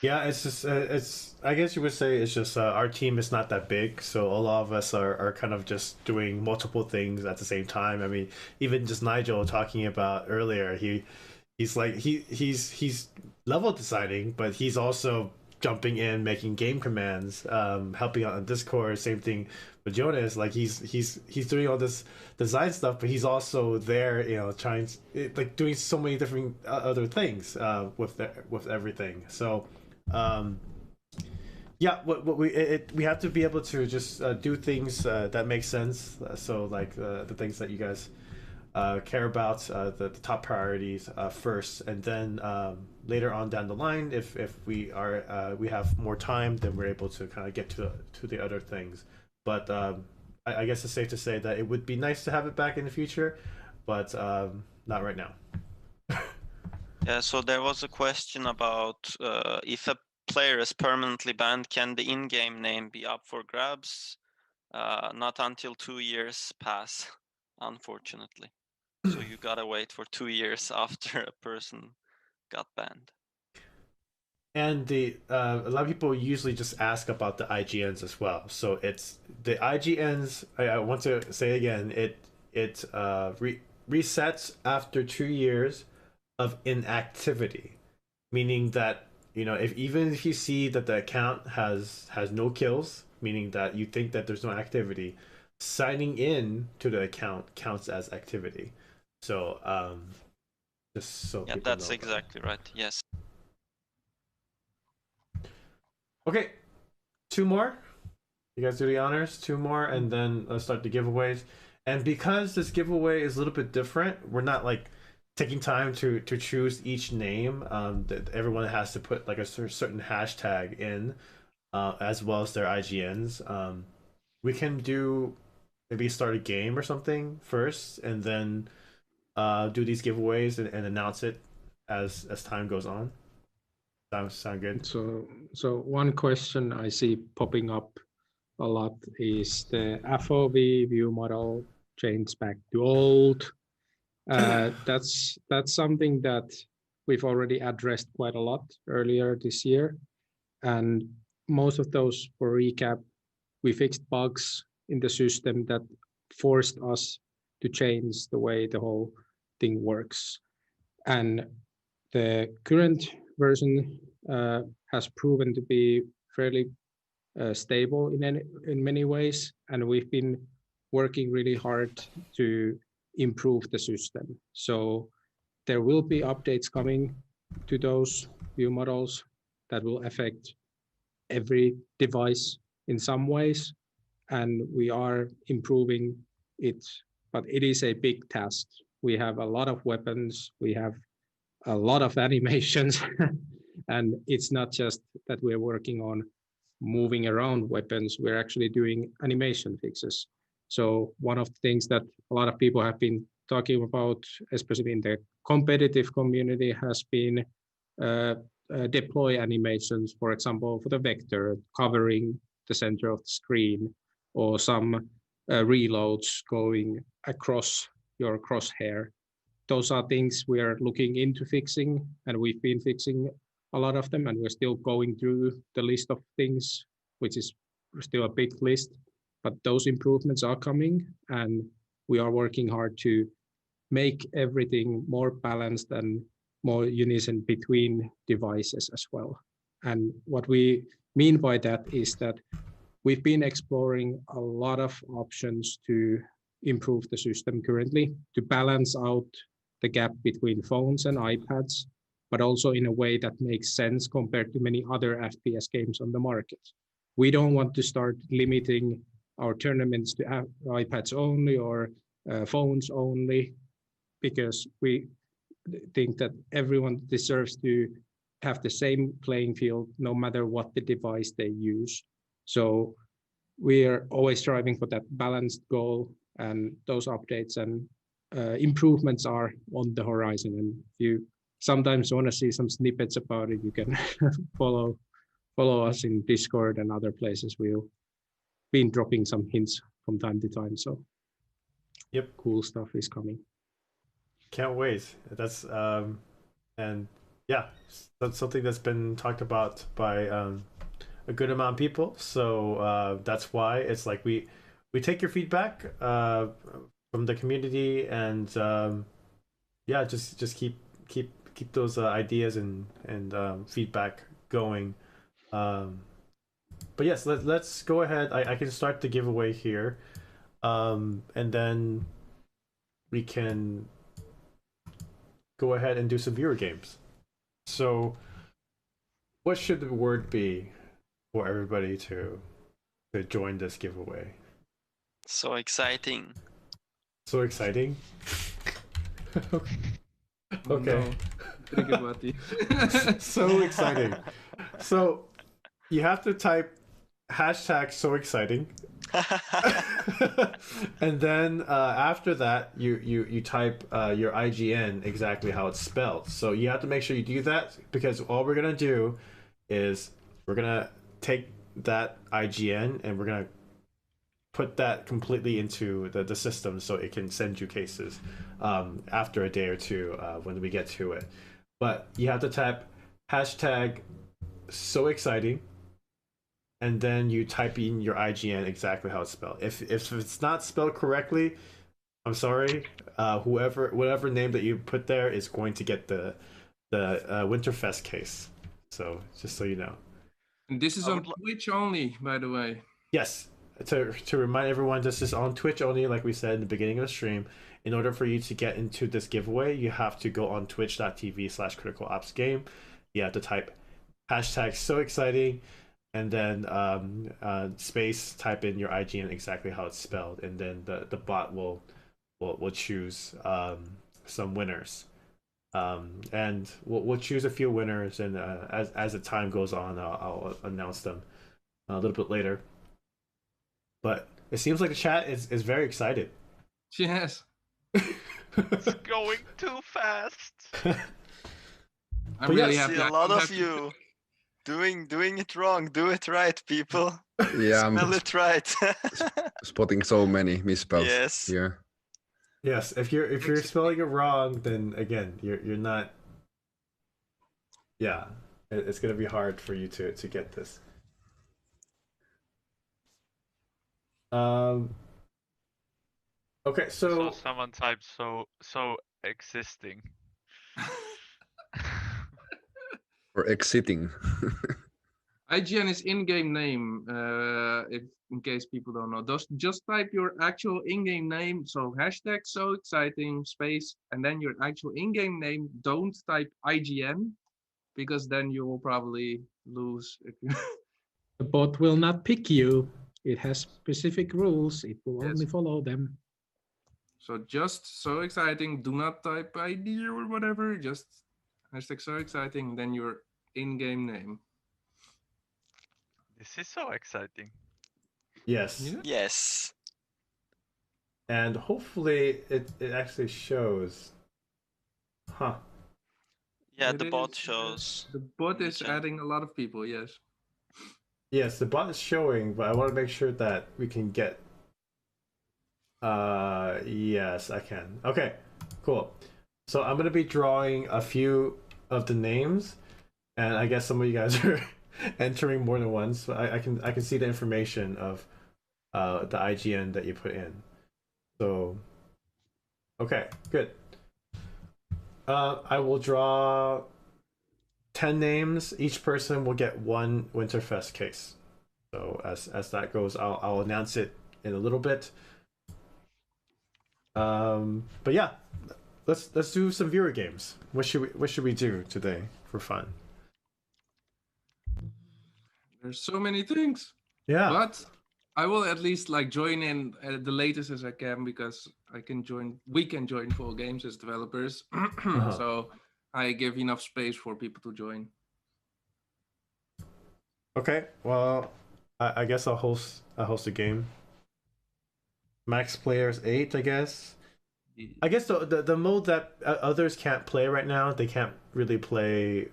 Yeah, it's just it's. I guess you would say it's just our team is not that big, so a lot of us are kind of just doing multiple things at the same time. I mean, even just Nigel talking about earlier, he's like he's level designing, but he's also jumping in, making game commands, helping out on Discord. Same thing with Jonas. Like he's doing all this design stuff, but he's also there, you know, trying like doing so many different other things with everything. So yeah, what we have to be able to just do things that make sense. So like the things that you guys care about, the top priorities first, and then later on down the line, if we are we have more time, then we're able to kind of get to the other things. But I guess it's safe to say that it would be nice to have it back in the future, but not right now. Yeah, so there was a question about if a player is permanently banned, can the in-game name be up for grabs? Not until 2 years pass, unfortunately. So you gotta wait for 2 years after a person got banned. And the a lot of people usually just ask about the IGNs as well. So it's the IGNs. I want to say again, it resets after 2 years of inactivity, meaning that, you know, if even if you see that the account has no kills, meaning that you think that there's no activity, signing in to the account counts as activity. So just so Yeah, people that's know exactly right. Yes. Okay, two more. You guys do the honors. Two more, and then let's start the giveaways. And because this giveaway is a little bit different, we're not like taking time to choose each name. That everyone has to put like a certain hashtag in, as well as their IGNs. We can do maybe start a game or something first, and then do these giveaways and announce it as time goes on. Sound good? So one question I see popping up a lot is the FOV view model changed back to old. That's something that we've already addressed quite a lot earlier this year. And most of those, for recap, we fixed bugs in the system that forced us to change the way the whole thing works. And the current version has proven to be fairly stable in many ways, and we've been working really hard to improve the system. So there will be updates coming to those view models that will affect every device in some ways, and we are improving it, but it is a big task. We have a lot of weapons, we have a lot of animations, and it's not just that we're working on moving around weapons, we're actually doing animation fixes. So one of the things that a lot of people have been talking about, especially in the competitive community, has been deploy animations, for example, for the vector covering the center of the screen, or some reloads going across your crosshair. Those are things we are looking into fixing, and we've been fixing a lot of them, and we're still going through the list of things, which is still a big list, but those improvements are coming, and we are working hard to make everything more balanced and more unison between devices as well. And what we mean by that is that we've been exploring a lot of options to improve the system currently, to balance out the gap between phones and iPads, but also in a way that makes sense compared to many other FPS games on the market. We don't want to start limiting our tournaments to iPads only or phones only, because we think that everyone deserves to have the same playing field no matter what the device they use. So we are always striving for that balanced goal, and those updates and improvements are on the horizon. And if you sometimes want to see some snippets about it, you can follow us in Discord and other places. We've been dropping some hints from time to time. So yep, cool stuff is coming. Can't wait. That's and yeah, that's something that's been talked about by a good amount of people. So that's why it's like we take your feedback from the community, and yeah, just keep those ideas and feedback going. But yes, let's go ahead. I can start the giveaway here, and then we can go ahead and do some viewer games. So what should the word be for everybody to join this giveaway? So exciting. So exciting. Okay. So exciting. So you have to type hashtag so exciting. And then after that you type your IGN exactly how it's spelled. So you have to make sure you do that, because all we're gonna do is we're gonna take that IGN and we're gonna put that completely into the system so it can send you cases after a day or two when we get to it. But you have to type hashtag so exciting, and then you type in your IGN exactly how it's spelled. If it's not spelled correctly, I'm sorry. Whatever name that you put there is going to get the Winterfest case. So just so you know. And this is on Twitch only, by the way. Yes. To remind everyone, this is on Twitch only, like we said in the beginning of the stream. In order for you to get into this giveaway, you have to go on twitch.tv/criticalopsgame. You have to type hashtag so exciting, and then space, type in your IGN exactly how it's spelled, and then the bot will choose some winners, and we'll choose a few winners, and as the time goes on, I'll announce them a little bit later. But it seems like the chat is very excited. Yes. It's going too fast. I'm really happy. See a lot of you doing it wrong. Do it right, people. Yeah, spell it right. Spotting so many misspells yes. here. Yes, if you're spelling it wrong, then again you're not. Yeah, it's gonna be hard for you to get this. Okay, so someone typed so existing. Or exiting. IGN is in-game name, if in case people don't know. Just type your actual in-game name, so hashtag so exciting space, and then your actual in-game name. Don't type IGN, because then you will probably lose. If you The bot will not pick you. It has specific rules. It will only follow them. So just so exciting. Do not type ID or whatever. Just hashtag so exciting, then your in-game name. This is so exciting. yes. Yeah. Yes. And hopefully it actually shows. Huh. Yeah, It the bot is, shows. The bot is adding a lot of people, yes. Yes, the bot is showing, but I want to make sure that we can get. Yes, I can. Okay, cool. So I'm gonna be drawing a few of the names, and I guess some of you guys are entering more than once. So I can see the information of the IGN that you put in. So okay, good. I will draw 10 names. Each person will get one Winterfest case. So as that goes, I'll announce it in a little bit. But yeah, let's do some viewer games. What should we do today for fun? There's so many things. Yeah. But I will at least like join in at the latest as I can, because we can join full games as developers. So I give enough space for people to join. Okay, well, I guess I'll host a game. Max players 8, I guess. I guess the mode that others can't play right now, they can't really play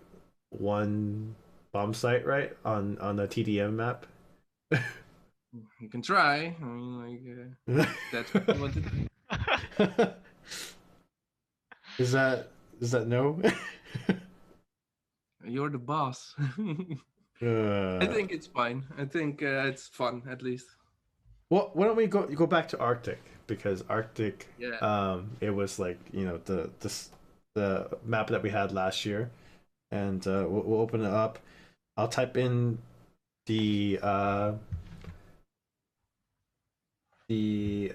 one bomb site, right, on the TDM map. You can try. I mean, like that's what you want to do. Is that no? You're the boss. I think it's fine. I think it's fun at least. Well, why don't we go back to Arctic, because Arctic, Yeah. it was like, you know, the map that we had last year, and we'll open it up. I'll type in the name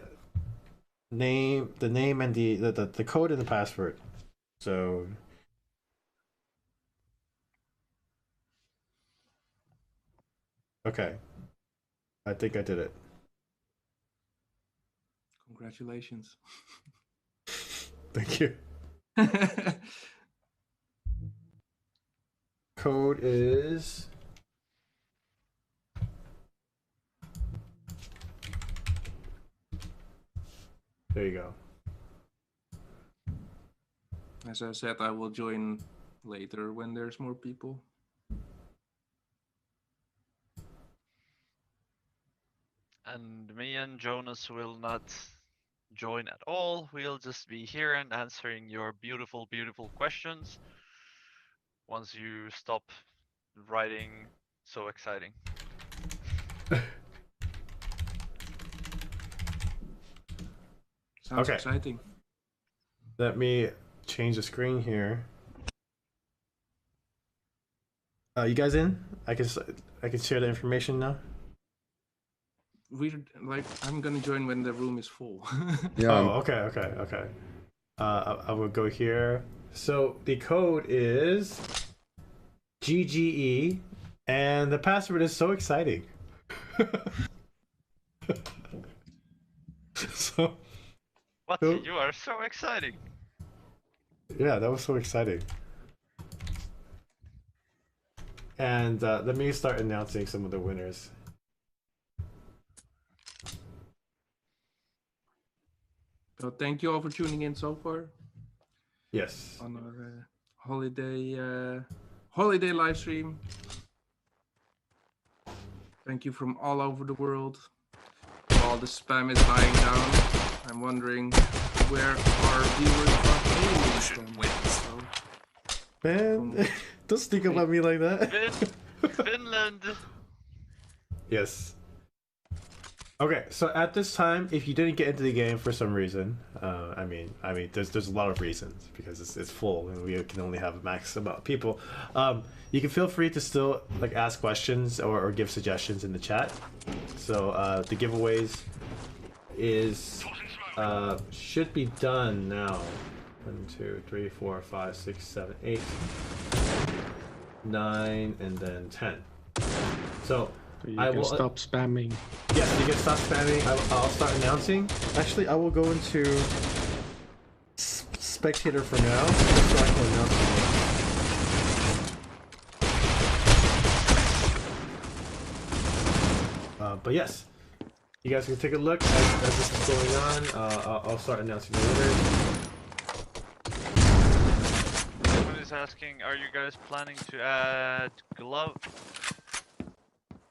and the code and the password. So okay, I think I did it. Congratulations. Thank you. Code is there. You go. As I said, I will join later when there's more people. And me and Jonas will not join at all. We'll just be here and answering your beautiful, beautiful questions once you stop writing so exciting. Sounds Okay. exciting. Let me change the screen here. You guys in? I can share the information now. I'm gonna join when the room is full. Yeah. Oh, okay. I will go here. So the code is GGE, and the password is so exciting. So. What? You are so exciting. Yeah, that was so exciting. And let me start announcing some of the winners. So thank you all for tuning in so far. Yes. On our holiday live stream. Thank you from all over the world. While the spam is dying down, I'm wondering where our viewers are from. Man, don't speak about me like that. Finland. Yes. Okay, so at this time, if you didn't get into the game for some reason, I mean, there's a lot of reasons, because it's full and we can only have a max amount of people. You can feel free to still like ask questions or give suggestions in the chat. So the giveaways should be done now. 1, 2, 3, 4, 5, 6, 7, 8, 9, and then 10. So you can stop spamming. Yes, you can stop spamming. I'll start announcing. Actually, I will go into spectator for now, so I can announce the names. But yes, you guys can take a look as this is going on. I'll start announcing the winners. Someone is asking, are you guys planning to add glove?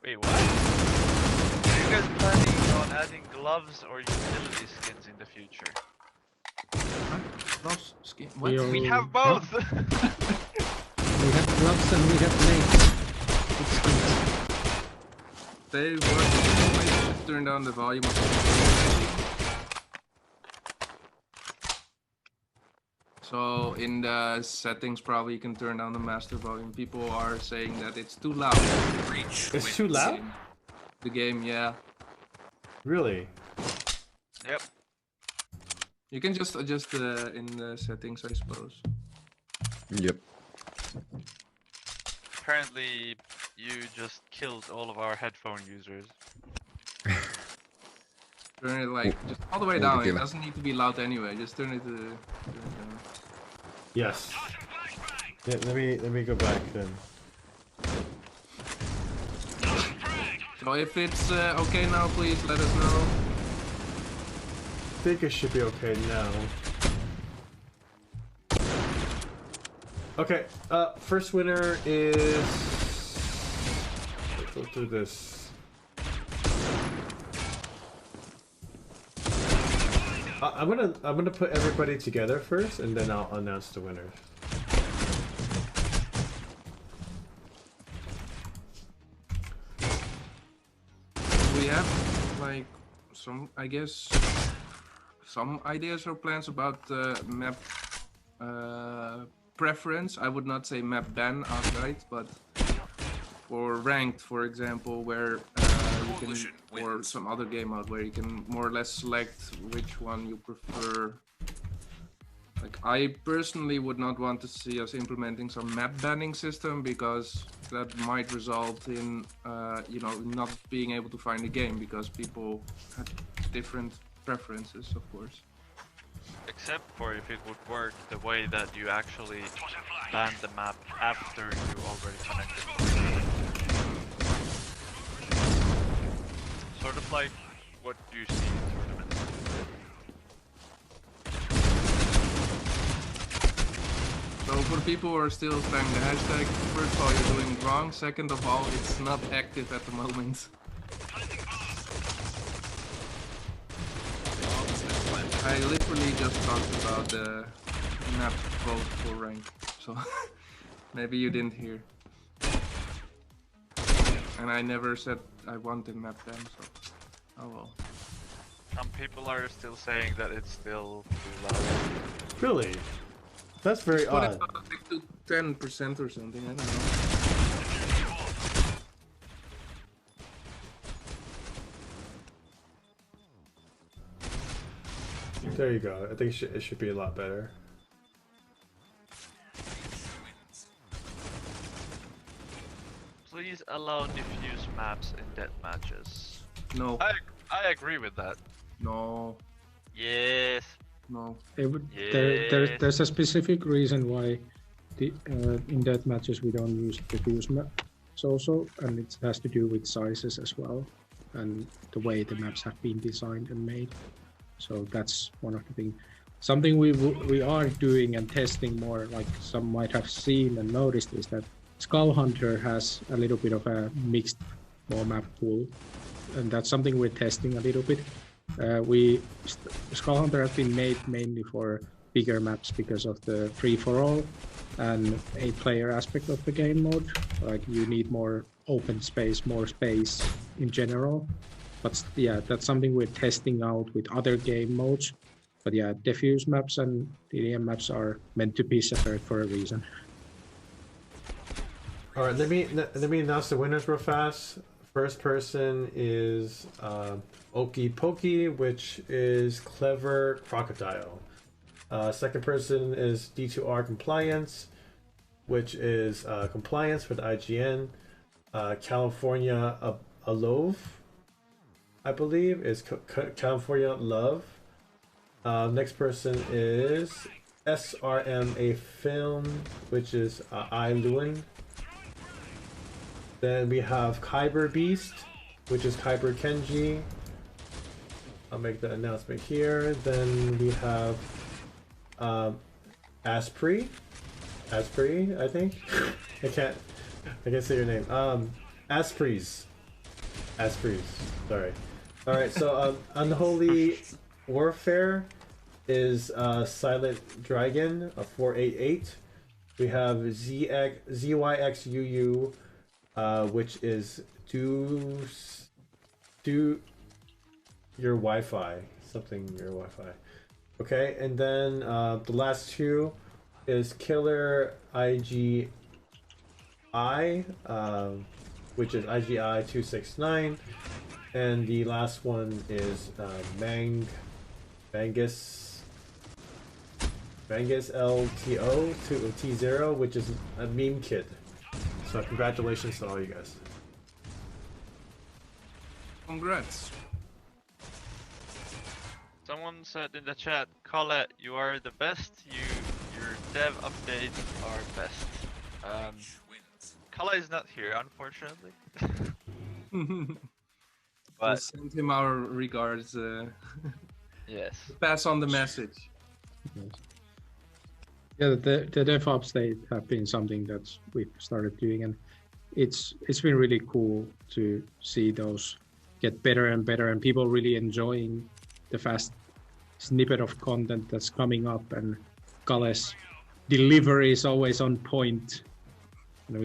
Wait, what? Are you guys planning on adding gloves or utility skins in the future? Gloves, skin. What? We have both! We have gloves and we have mates. They work. Let's turn down the volume of the So in the settings, probably you can turn down the master volume. People are saying that it's too loud. It's too loud? The game, yeah. Really? Yep. You can just adjust in the settings, I suppose. Yep. Apparently, you just killed all of our headphone users. Turn it like just all the way down. It doesn't need to be loud anyway. Just turn it down. Yes. Yeah, let me go back then. So if it's okay now, please let us know. I think it should be okay now. Okay, first winner is... Let's go through this. I'm gonna put everybody together first, and then I'll announce the winners. We have like some, I guess, some ideas or plans about map preference. I would not say map ban outright, but for ranked, for example, where you can, or some other game mode where you can more or less select which one you prefer. Like, I personally would not want to see us implementing some map banning system, because that might result in, you know, not being able to find a game because people have different preferences, of course. Except for if it would work the way that you actually ban the map after you already connected. Sort of like what you see in tournaments. So for people who are still spamming the hashtag, first of all, you're doing it wrong. Second of all, it's not active at the moment. I literally just talked about the map vote for rank, so maybe you didn't hear. And I never said I wanted map ban, so oh well. Some people are still saying that it's still too loud. Really? That's very Put odd. it like to 10% or something, I don't know. There you go. I think it should be a lot better. Please allow diffuse maps in death matches. No. I agree with that. No. Yes. No. There's a specific reason why in death matches we don't use diffuse maps also, and it has to do with sizes as well, and the way the maps have been designed and made. So that's one of the things. Something we are doing and testing more, like some might have seen and noticed, is that Skull Hunter has a little bit of a mixed more map pool, and that's something we're testing a little bit. Skull Hunter has been made mainly for bigger maps because of the free-for-all and 8-player aspect of the game mode. Like, you need more open space, more space in general. But yeah, that's something we're testing out with other game modes. But yeah, diffuse maps and DDM maps are meant to be separate for a reason. All right, let me announce the winners real fast. First person is Okie Pokey, which is Clever Crocodile. Second person is D2R Compliance, which is Compliance for the IGN. California Alove, I believe, is California Love. Next person is SRMA Film, which is I Lewin. Then we have Kyber Beast, which is Kyber Kenji. I'll make the announcement here. Then we have Asprey, I think. I can't say your name. Aspreys. Sorry. All right. So Unholy Warfare is Silent Dragon, a 488. We have ZYXUU, which is do your Wi-Fi, something your Wi-Fi. Okay, and then the last two is Killer IGI, which is IGI 269, and the last one is Mangus LTO T0, which is a meme kid. So congratulations to all you guys. Congrats. Someone said in the chat, Colette, you are the best. Your dev updates are best. Kala is not here, unfortunately. We'll send him our regards. Yes. Pass on the message. Yeah, the dev updates have been something that we've started doing, and it's been really cool to see those get better and better, and people really enjoying the fast snippet of content that's coming up, and Kale's delivery is always on point. And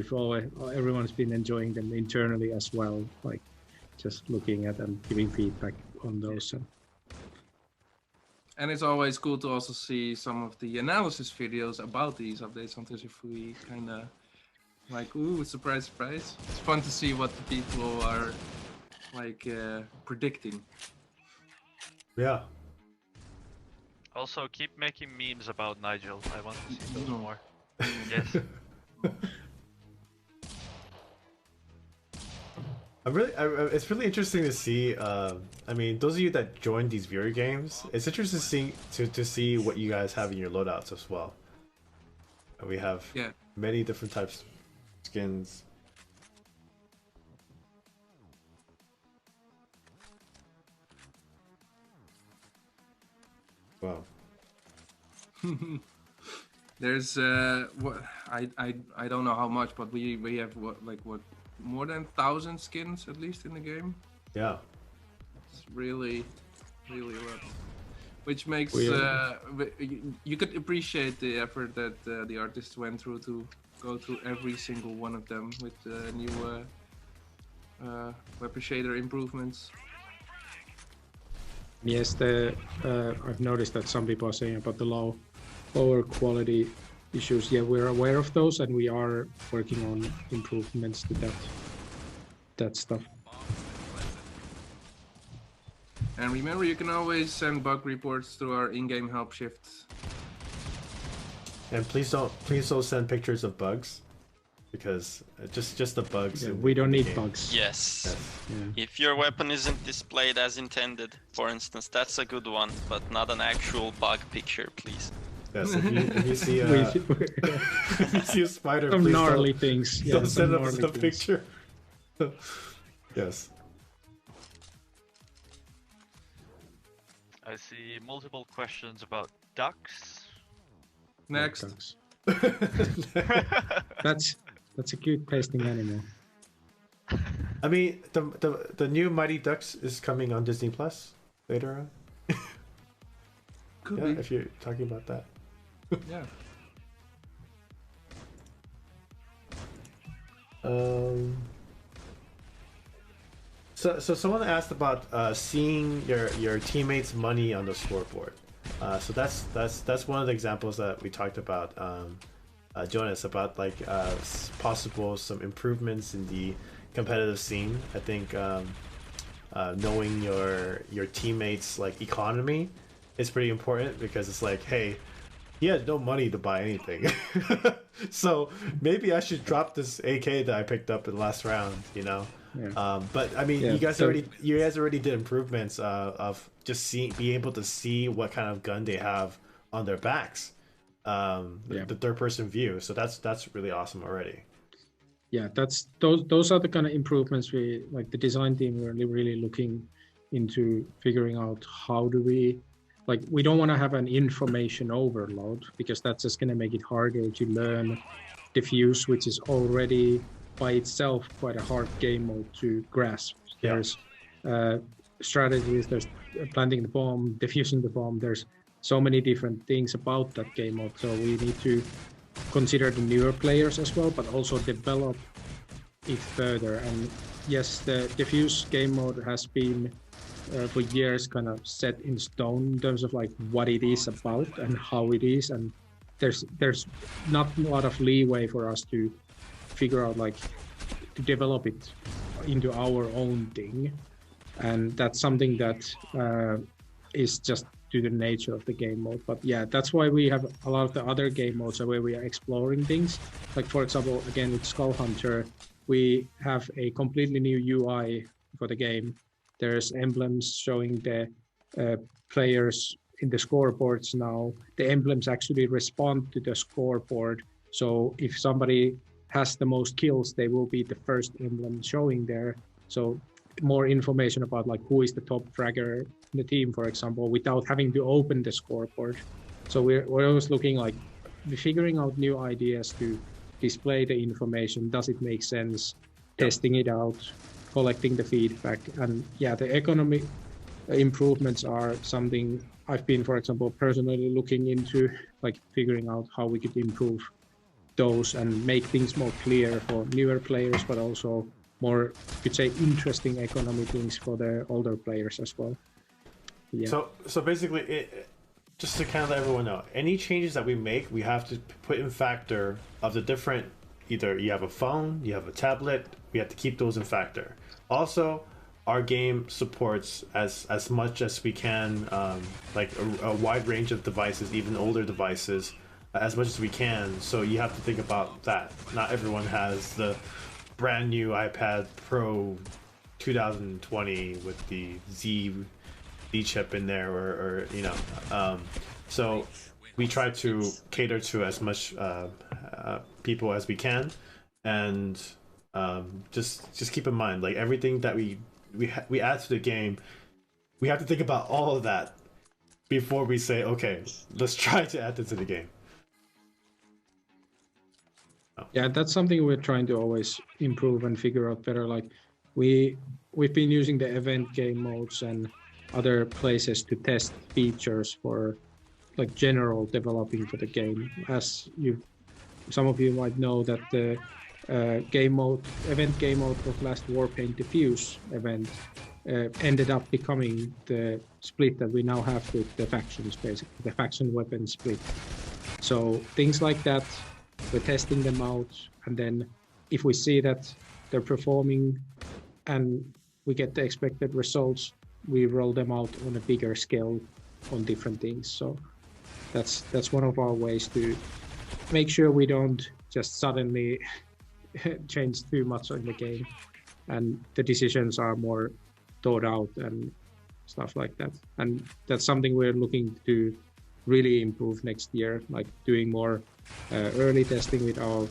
everyone's been enjoying them internally as well, like just looking at and giving feedback on those. And it's always cool to also see some of the analysis videos about these updates. Sometimes if we kind of like, ooh, surprise, surprise. It's fun to see what the people are like predicting. Yeah. Also, keep making memes about Nigel. I want to see those more. Yes. It's really interesting to see. I mean, those of you that join these viewer games, it's interesting to see what you guys have in your loadouts as well. We have many different types of skins. Wow. There's what I don't know how much, but we have what more than 1,000 skins at least in the game. Yeah. It's really a lot. Which makes you could appreciate the effort that the artists went through to go through every single one of them with new weapon shader improvements. Yes, I've noticed that some people are saying about the lower quality issues. Yeah, we're aware of those, and we are working on improvements to that stuff. And remember, you can always send bug reports through our in-game help shift. And please don't send pictures of bugs, because just the bugs. Yeah, we don't need bugs. Yes. Yeah. If your weapon isn't displayed as intended, for instance, that's a good one, but not an actual bug picture, please. Yes, if you see if you see a spider, some please gnarly things. Yeah, don't send us the picture. Yes. I see multiple questions about ducks. Next. Ducks. That's a cute tasting animal. I mean, the new Mighty Ducks is coming on Disney Plus later on. Could be. If you're talking about that. Yeah. So someone asked about seeing your teammates' money on the scoreboard. So that's one of the examples that we talked about, Jonas, about like possible some improvements in the competitive scene. I think knowing your teammates' like economy is pretty important, because it's like, hey, he had no money to buy anything. So maybe I should drop this AK that I picked up in the last round, you know? Yeah. But I mean, you guys already did improvements of just being able to see what kind of gun they have on their backs, the third person view. So that's really awesome already. Yeah, those are the kind of improvements we like. The design team really looking into figuring out how do we. Like, we don't want to have an information overload, because that's just going to make it harder to learn diffuse, which is already by itself quite a hard game mode to grasp. Yeah. There's strategies, there's planting the bomb, defusing the bomb. There's so many different things about that game mode. So we need to consider the newer players as well, but also develop it further. And yes, the diffuse game mode has been for years kind of set in stone in terms of like what it is about and how it is, and there's not a lot of leeway for us to figure out like to develop it into our own thing, and that's something that is just to the nature of the game mode. But yeah, that's why we have a lot of the other game modes where we are exploring things. Like for example, again with Skull Hunter, we have a completely new UI for the game. There's emblems showing the players in the scoreboards now. The emblems actually respond to the scoreboard. So if somebody has the most kills, they will be the first emblem showing there. So more information about like who is the top fragger in the team, for example, without having to open the scoreboard. So we're always looking like figuring out new ideas to display the information. Does it make sense? Testing it out, collecting the feedback. And yeah, the economic improvements are something I've been, for example, personally looking into, like figuring out how we could improve those and make things more clear for newer players, but also more, you could say, interesting economy things for the older players as well. Yeah. So basically, just to kind of let everyone know, any changes that we make, we have to put in factor of the different, either you have a phone, you have a tablet, we have to keep those in factor. Also, our game supports as much as we can, like a wide range of devices, even older devices, as much as we can. So you have to think about that. Not everyone has the brand new iPad Pro 2020 with the Z chip in there, or you know. So we try to cater to as much people as we can, and just keep in mind, like everything that we add to the game, we have to think about all of that before we say, okay, let's try to add this to the game. Yeah, that's something we're trying to always improve and figure out better. Like we've been using the event game modes and other places to test features for like general developing for the game. As some of you might know that the event game mode of last Warpaint Diffuse event ended up becoming the split that we now have with the factions, basically the faction weapon split. So things like that, we're testing them out, and then if we see that they're performing and we get the expected results, we roll them out on a bigger scale on different things. So that's one of our ways to make sure we don't just suddenly change too much in the game, and the decisions are more thought out and stuff like that. And that's something we're looking to really improve next year, like doing more early testing with our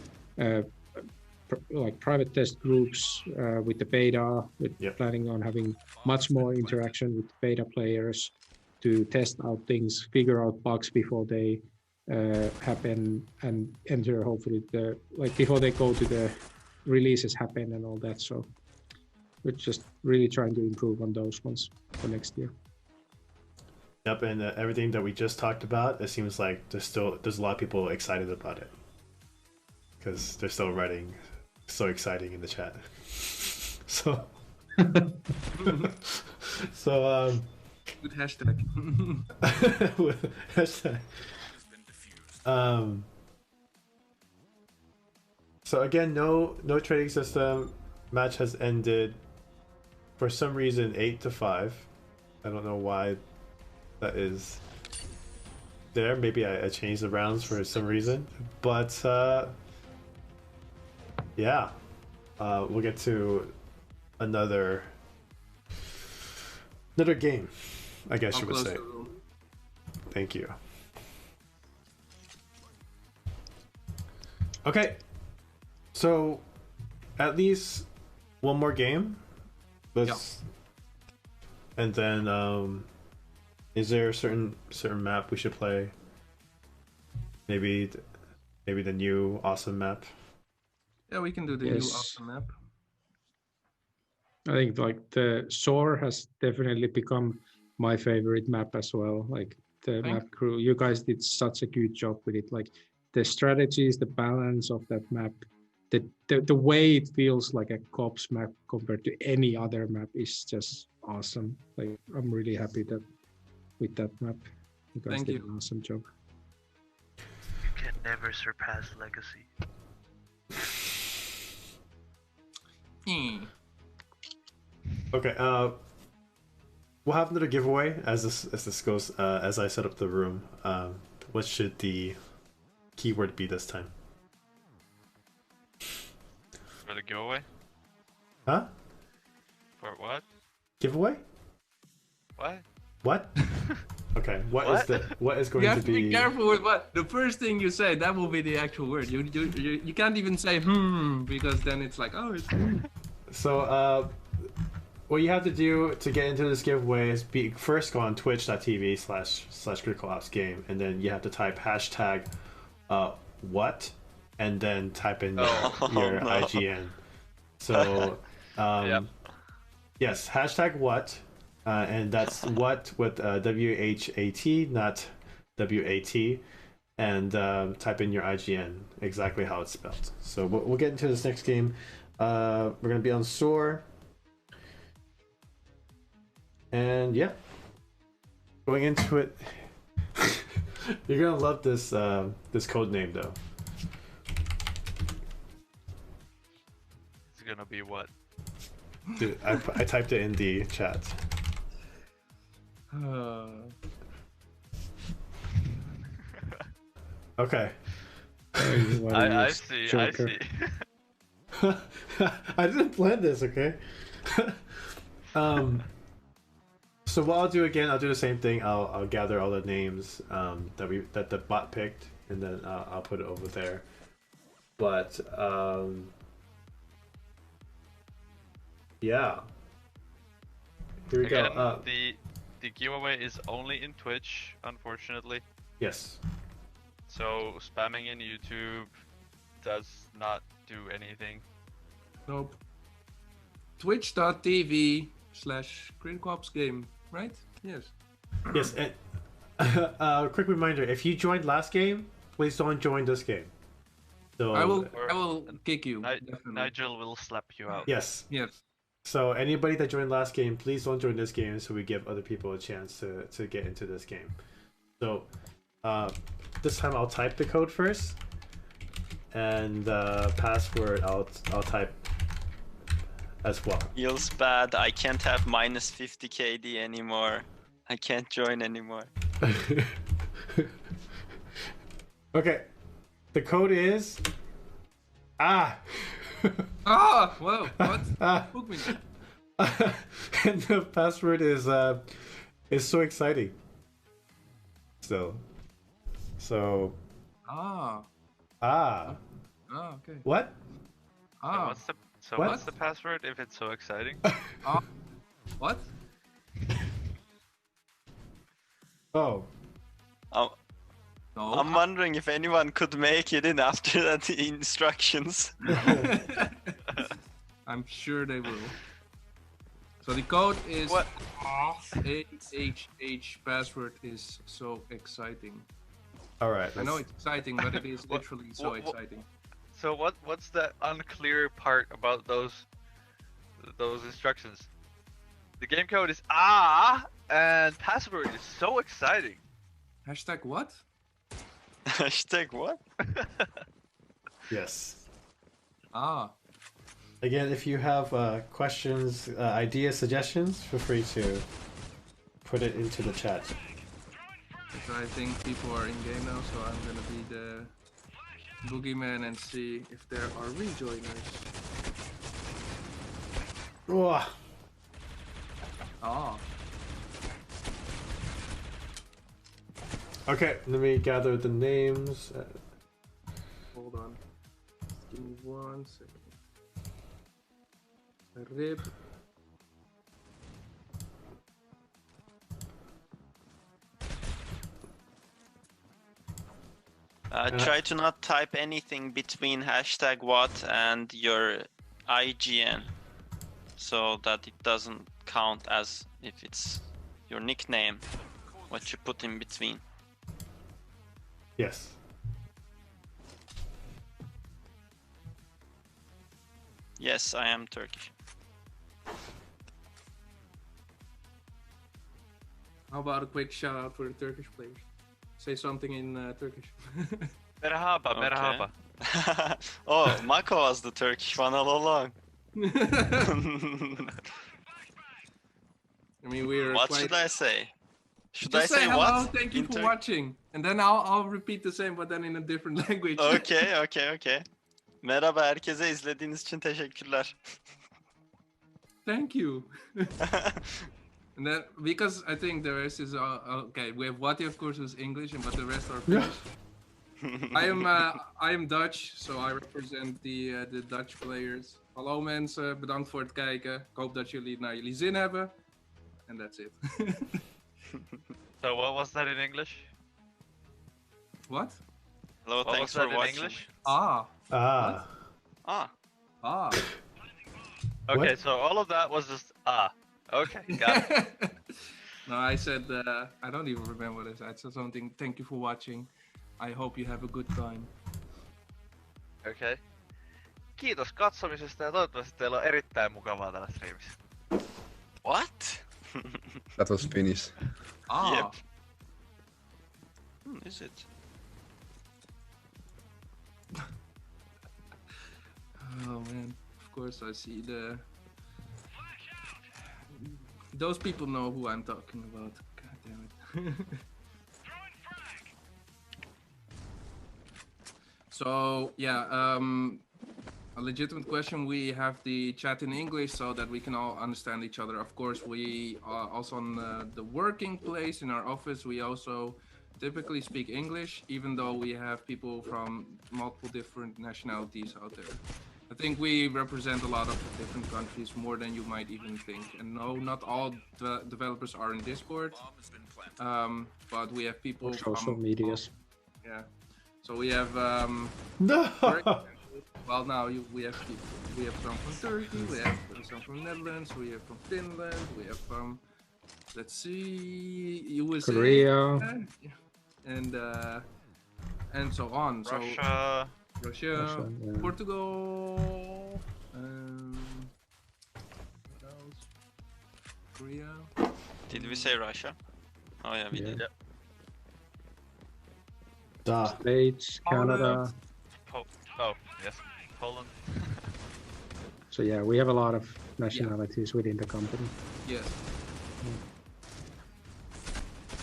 like private test groups with the beta, planning on having much more interaction with beta players to test out things, figure out bugs before they happen, and enter hopefully before they go to the releases happen and all that. So we're just really trying to improve on those ones for next year. Yep, and everything that we just talked about, it seems like there's a lot of people excited about it, because they're still writing so exciting in the chat. So good hashtag. Hashtag. So again, no trading system. Match has ended for some reason 8-5. I don't know why that is there. Maybe I changed the rounds for some reason, but yeah, we'll get to another game, I guess you would say. Thank you. Okay, so at least one more game. And then is there a certain map we should play? Maybe the new awesome map. Yeah, we can do the new awesome map. I think like the SOAR has definitely become my favorite map as well. Like the map crew, you guys did such a good job with it. Like the strategies, the balance of that map, the way it feels like a cops map compared to any other map is just awesome. Like I'm really happy with that map. You guys did an awesome job. never surpass Legacy. Okay. What happened to the giveaway as this goes? As I set up the room, what should the keyword be this time? For the giveaway? Huh? For what? Giveaway? What? What? Okay. What is going You have to to be be? careful with what the first thing you say. That will be the actual word. You can't even say because then it's like, oh, it's So what you have to do to get into this giveaway is first go on twitch.tv/critical_ops_game, and then you have to type hashtag what, and then type in your no. IGN. So Yep. yes, hashtag what, and that's what with WHAT, not WAT, and type in your IGN, exactly how it's spelled. So we'll get into this next game. We're gonna be on SOAR. And yeah, going into it, you're gonna love this this code name though. It's gonna be what? Dude, I typed it in the chat. Okay. I see. I see. I didn't plan this, okay? So what I'll do again, I'll do the same thing. I'll gather all the names that the bot picked, and then I'll put it over there. But yeah, here we Again, go. the giveaway is only in Twitch, unfortunately. Yes. So spamming in YouTube does not do anything. nope. Twitch.tv/CriticalOpsGame, right? Yes. Yes. And quick reminder: if you joined last game, please don't join this game. So I will kick you. Nigel will slap you out. Yes. Yes. So anybody that joined last game, please don't join this game, so we give other people a chance to get into this game. So this time I'll type the code first, and password I'll type as well. Feels bad. I can't have minus 50 KD anymore. I can't join anymore. Okay, the code is Whoa, what? Hook me. and the password is so exciting. So Okay. what? What's the password if it's so exciting? What? Oh. No. I'm wondering if anyone could make it in after that instructions. I'm sure they will. So the code is What? AHH. Password is so exciting. All right. I know it's exciting, but it is literally so exciting. So what's the unclear part about those instructions? The game code is and password is so exciting. Hashtag what? Hashtag what? Yes. Again, if you have questions, ideas, suggestions, feel free to put it into the chat. So I think people are in game now, so I'm gonna be the boogeyman and see if there are rejoiners. Whoa. Okay, let me gather the names. Hold on. Just give me 1 second. Rip. Try to not type anything between hashtag what and your IGN, so that it doesn't count as if it's your nickname, what you put in between. Yes. Yes, I am Turkish. How about a quick shout out for the Turkish players? Say something in Turkish. Merhaba, Okay. merhaba. Oh, Mako was the Turkish one all along. I mean, we're What quite... should I say? Should Just I say hello, what? thank you in for Turk- watching. And then I'll repeat the same, but then in a different language. Okay. Merhaba herkese, izlediğiniz için teşekkürler. Thank you. And then, because I think the rest is okay. We have Wati, of course, who's English, but the rest are Finnish. I am Dutch, so I represent the Dutch players. Hallo mensen, bedankt voor het kijken. Ik hoop dat jullie naar jullie zin hebben. And that's it. So what was that in English? What? Hello, What thanks was for that in watching. English? Ah. Ah, Okay, What? so all of that was just Okay, got it. No, I said, I don't even remember what I said. I said something, thank you for watching. I hope you have a good time. Okay. Kiitos katsomisesta ja toivottavasti teillä on erittäin mukavaa täällä streamissä. what? That was Finnish. Yep. Is it? Oh man, of course I see the... Those people know who I'm talking about. God damn it. So yeah, a legitimate question. We have the chat in English so that we can all understand each other. Of course, we also on the working place in our office, we also typically speak English, even though we have people from multiple different nationalities out there. I think we represent a lot of different countries, more than you might even think. And no, not all developers are in Discord, but we have people Social from medias. Yeah, so we have No. well now we have people. We have some from Turkey, we have some from Netherlands, we have from Finland, we have from, let's see, USA, Korea. and so on. Russia. So Russia, yeah. Portugal, what else? Korea. Did we say Russia? Oh yeah, we did. Yep. Duh. States, Canada. Oh, yes. Poland. So yeah, we have a lot of nationalities within the company. Yes.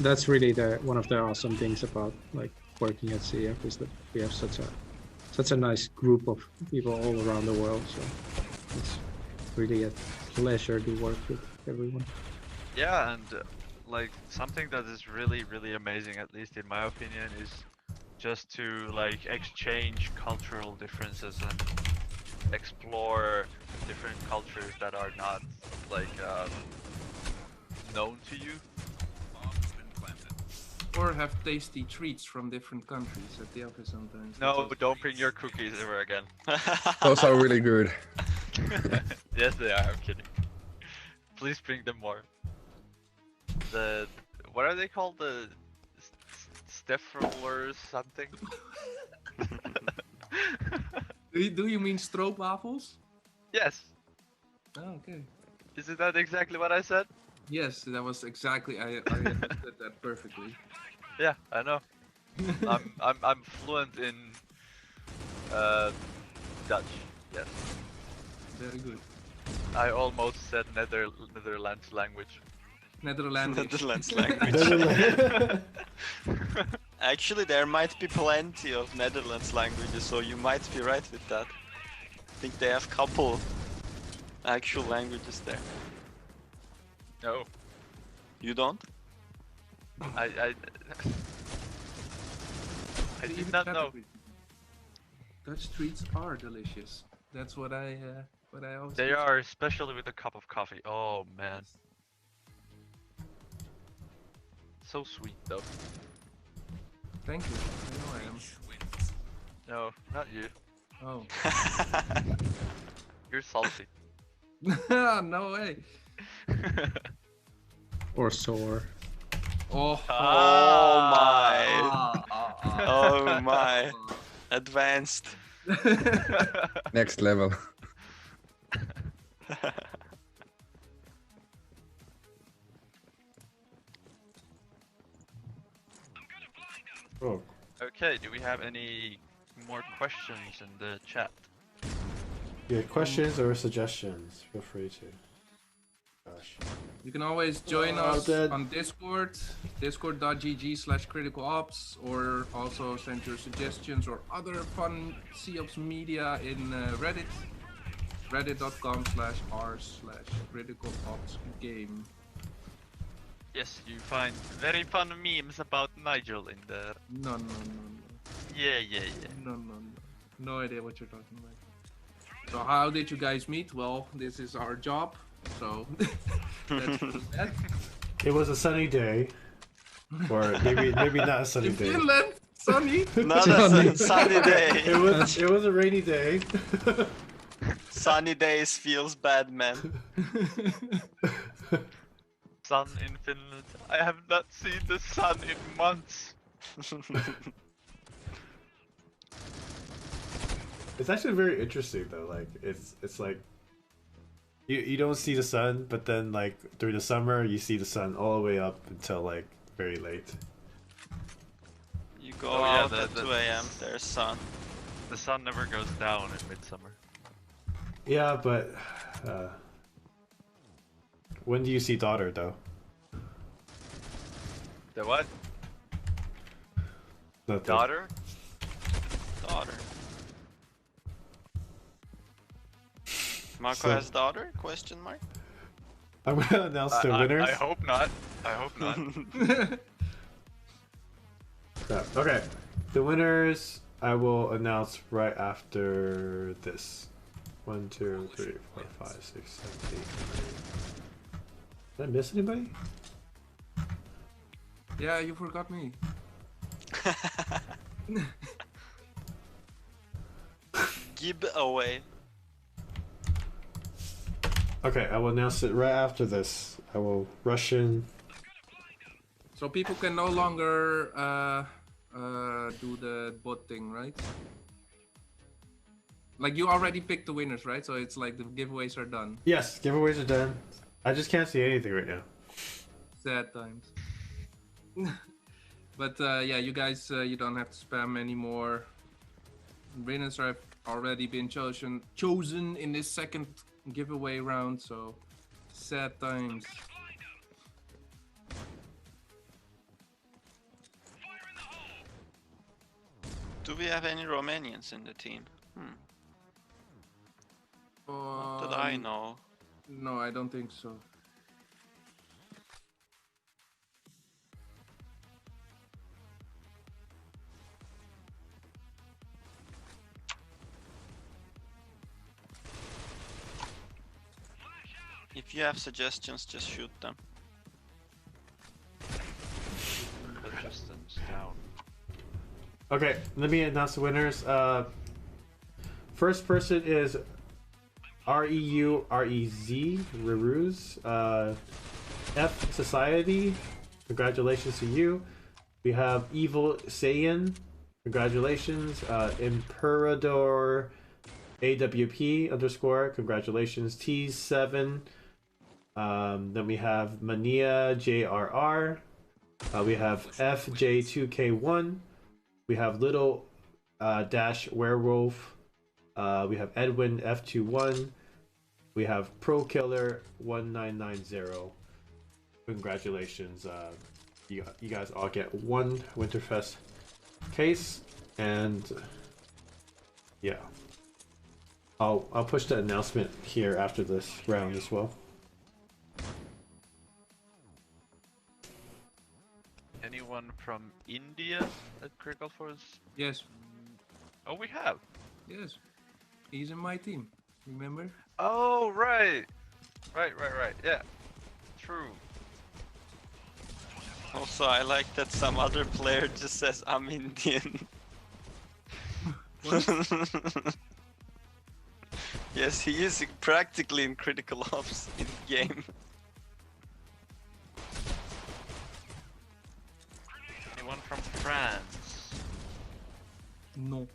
That's really one of the awesome things about like working at CF is that we have such a nice group of people all around the world. So it's really a pleasure to work with everyone. Yeah, and like something that is really, really amazing, at least in my opinion, is just to like exchange cultural differences and explore different cultures that are not like known to you. Or have tasty treats from different countries at the office sometimes. No, don't bring your cookies ever again. Those are really good. Yes, they are. I'm kidding. Please bring them more. What are they called? The Steffrollers something? Do you mean stroopwafels? Yes. Oh, okay. Isn't that exactly what I said? Yes, that was exactly. I understood that perfectly. Yeah, I know. I'm fluent in Dutch. Yes. Very good. I almost said Netherlands language. Netherlands. Netherlands language. Actually, there might be plenty of Netherlands languages, so you might be right with that. I think they have couple actual languages there. No, You don't? I did not know. Dutch treats are delicious. That's what I always. They are, especially with a cup of coffee. Oh man. So sweet though. Thank you. I know I am. No, not you. Oh. You're salty. No way. Or sore. Oh. Oh my. Ah. Oh my. Advanced. Next level. Oh. Okay, do we have any more questions in the chat? Yeah, questions or suggestions? Feel free to. Gosh. You can always join us dead. on Discord, discord.gg/criticalops, or also send your suggestions or other fun COps media in Reddit, reddit.com/r/criticalopsgame. Yes, you find very fun memes about Nigel in there. No. Yeah. No idea what you're talking about. So how did you guys meet? Well, this is our job, so that's that. It was a sunny day, or maybe not a sunny In day. Finland, sunny. Not a sunny day. It was a rainy day. Sunny days feels bad, man. Sun in Finland. I have not seen the sun in months. It's actually very interesting though. Like it's like you don't see the sun, but then like during the summer you see the sun all the way up until like very late. You go out at 2 a.m. There's sun. The sun never goes down in midsummer. Yeah, but when do you see daughter though? The what? Nothing. Daughter? Daughter. Marco has daughter? Question mark. I'm gonna announce the winners. I hope not. I hope not. Crap. Okay, the winners I will announce right after this. 1, 2, 3, 4, 5, 6, 7, 8, 9. Did I miss anybody? Yeah, you forgot me. Giveaway. Okay, I will announce it right after this. I will rush in. So people can no longer do the bot thing, right? Like you already picked the winners, right? So it's like the giveaways are done. Yes, giveaways are done. I just can't see anything right now. Sad times. But yeah, you guys, you don't have to spam anymore. Winners have already been chosen in this second giveaway round, so sad times. Do we have any Romanians in the team? Not that I know. No, I don't think so. If you have suggestions, just shoot them. Suggestions down. Okay, let me announce the winners. First person is Reurez, F Society. Congratulations to you. We have Evil Saiyan. Congratulations. Imperador AWP _. Congratulations. T7. Then we have Mania JRR. We have FJ2K1. We have Little Dash Werewolf. We have Edwin F21. We have Pro Killer 1990. Congratulations. You guys all get one Winterfest case, and yeah. I'll push the announcement here after this round as well. Anyone from India at Critical Force? Yes. Oh, we have. Yes. He's in my team. Remember? Oh, right. Right. Yeah. True. Also, I like that some other player just says I'm Indian. Yes, he is practically in Critical Ops in the game. Anyone from France? No.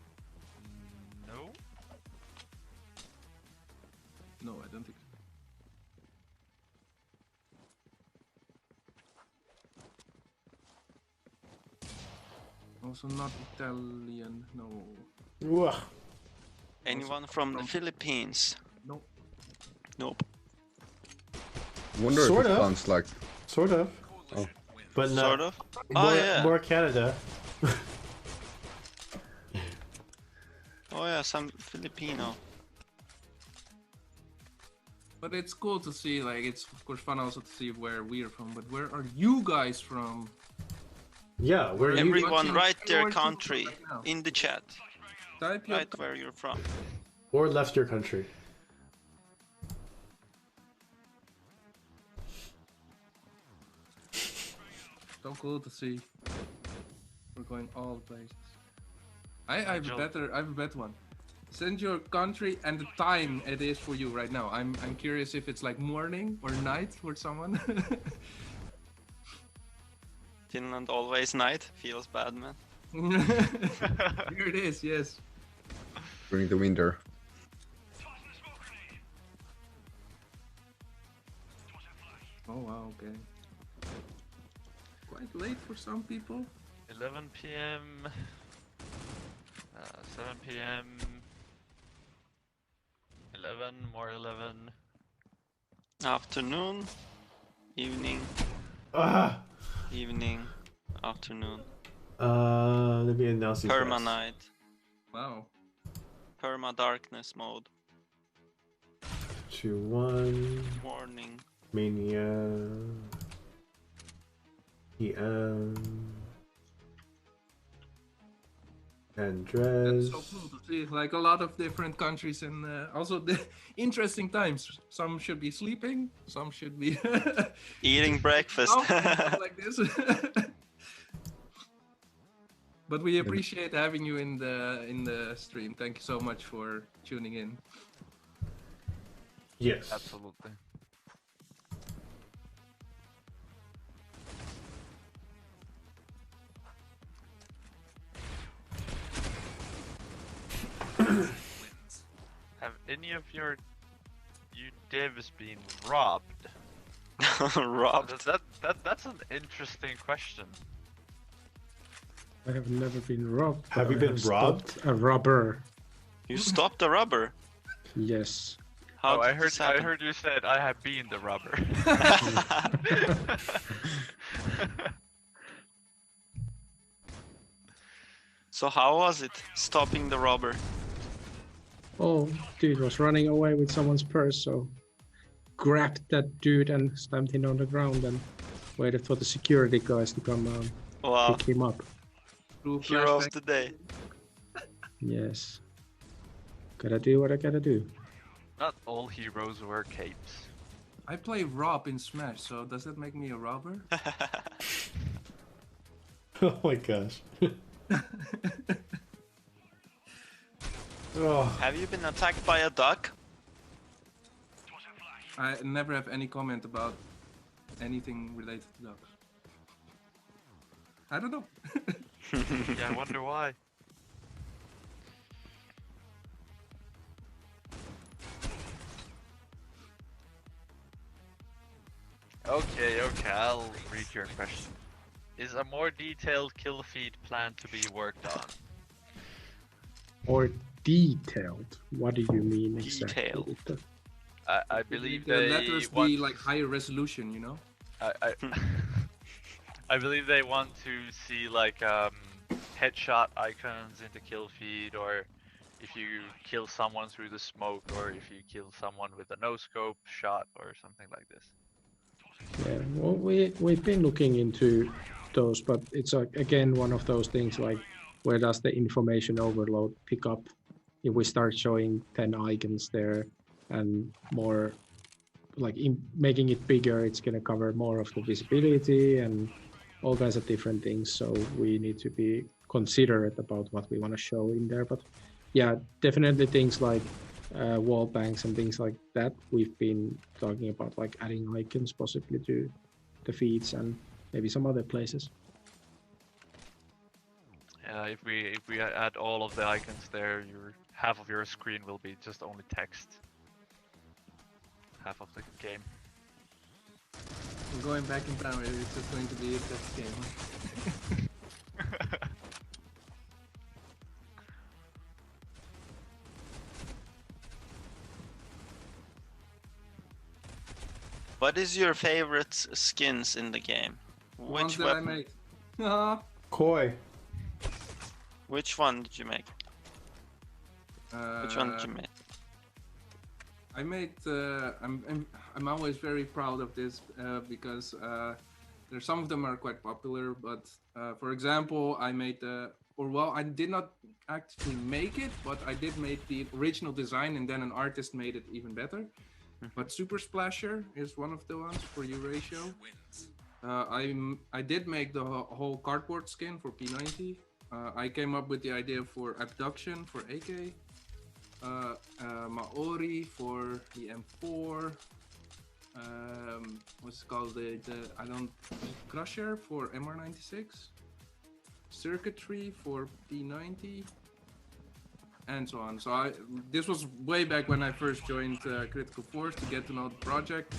No. No, I don't think so. Also not Italian, no. Ugh. Anyone from the Philippines? Nope. Nope. Wonder Sort if it of. counts like. Sort of. Oh. But not Sort of. more, Oh yeah. more Canada. Oh yeah, some Filipino. But it's cool to see, like, it's of course fun also to see where we're from, but where are you guys from? Yeah, where are you? Everyone watching write their World Cup country right now? in the chat. Type your Write where you're from. Or left your country. So cool to see. We're going all places. I have a better one. Send your country and the time it is for you right now. I'm curious if it's like morning or night for someone. Finland always night. Feels bad, man. Here it is, yes. During the winter. Oh wow, okay. Quite late for some people. 11 p.m. 7 p.m. 11, more 11. Afternoon, evening, Ah. evening, afternoon. Let me announce these Perma guys. night. Wow. Perma darkness mode. 2-1. Morning. Mania. PM. Andres. That's so cool to see, like a lot of different countries and also the interesting times. Some should be sleeping, some should be Eating breakfast. stuff like this. But we appreciate having you in the stream. Thank you so much for tuning in. Yes. Absolutely. Have any of you devs been robbed? Robbed. That's an interesting question. I have never been robbed. but Have you I been robbed? stopped a robber. You stopped the rubber. Yes. How Oh, I did this heard. I happen? heard you said I have been the robber. So how was it stopping the robber? Oh, dude was running away with someone's purse, so grabbed that dude and stamped him on the ground and waited for the security guys to come Wow, pick him up. Through hero of flashback. the day. Yes. Gotta do what I gotta do. Not all heroes wear capes. I play Rob in Smash, so does that make me a robber? Oh my gosh. Oh. Have you been attacked by a duck? I never have any comment about anything related to dogs. I don't know. Yeah, I wonder why. Okay, I'll read your question. Is a more detailed kill feed plan to be worked on? Or detailed. What do you mean exactly? Detailed. with that? I believe the they letters want. be like higher resolution, you know? I I believe they want to see like headshot icons in the kill feed, or if you kill someone through the smoke, or if you kill someone with a no scope shot or something like this. Yeah, well, we've been looking into those, but it's again one of those things like where does the information overload pick up if we start showing 10 icons there and more like making it bigger, it's going to cover more of the visibility and all kinds of different things. So we need to be considerate about what we want to show in there. But yeah, definitely things like wall banks and things like that. We've been talking about like adding icons possibly to the feeds and maybe some other places. Yeah, if we add all of the icons there, half of your screen will be just only text. Half of the game. We're going back in time, it's just going to be a text game. What is your favorite skins in the game? Ones Which that I weapon? made. Koi. Which one did you make? Which one did you Uh, make? I made. I'm always very proud of this because there's some of them are quite popular. But for example, I made I did not actually make it, but I did make the original design, and then an artist made it even better. But Super Splasher is one of the ones for Eurasia. I did make the whole cardboard skin for P90. I came up with the idea for Abduction for AK. Maori for the M4. What's it called? Crusher for MR96. Circuitry for P90. And so on. So this was way back when I first joined Critical Force to get to know the project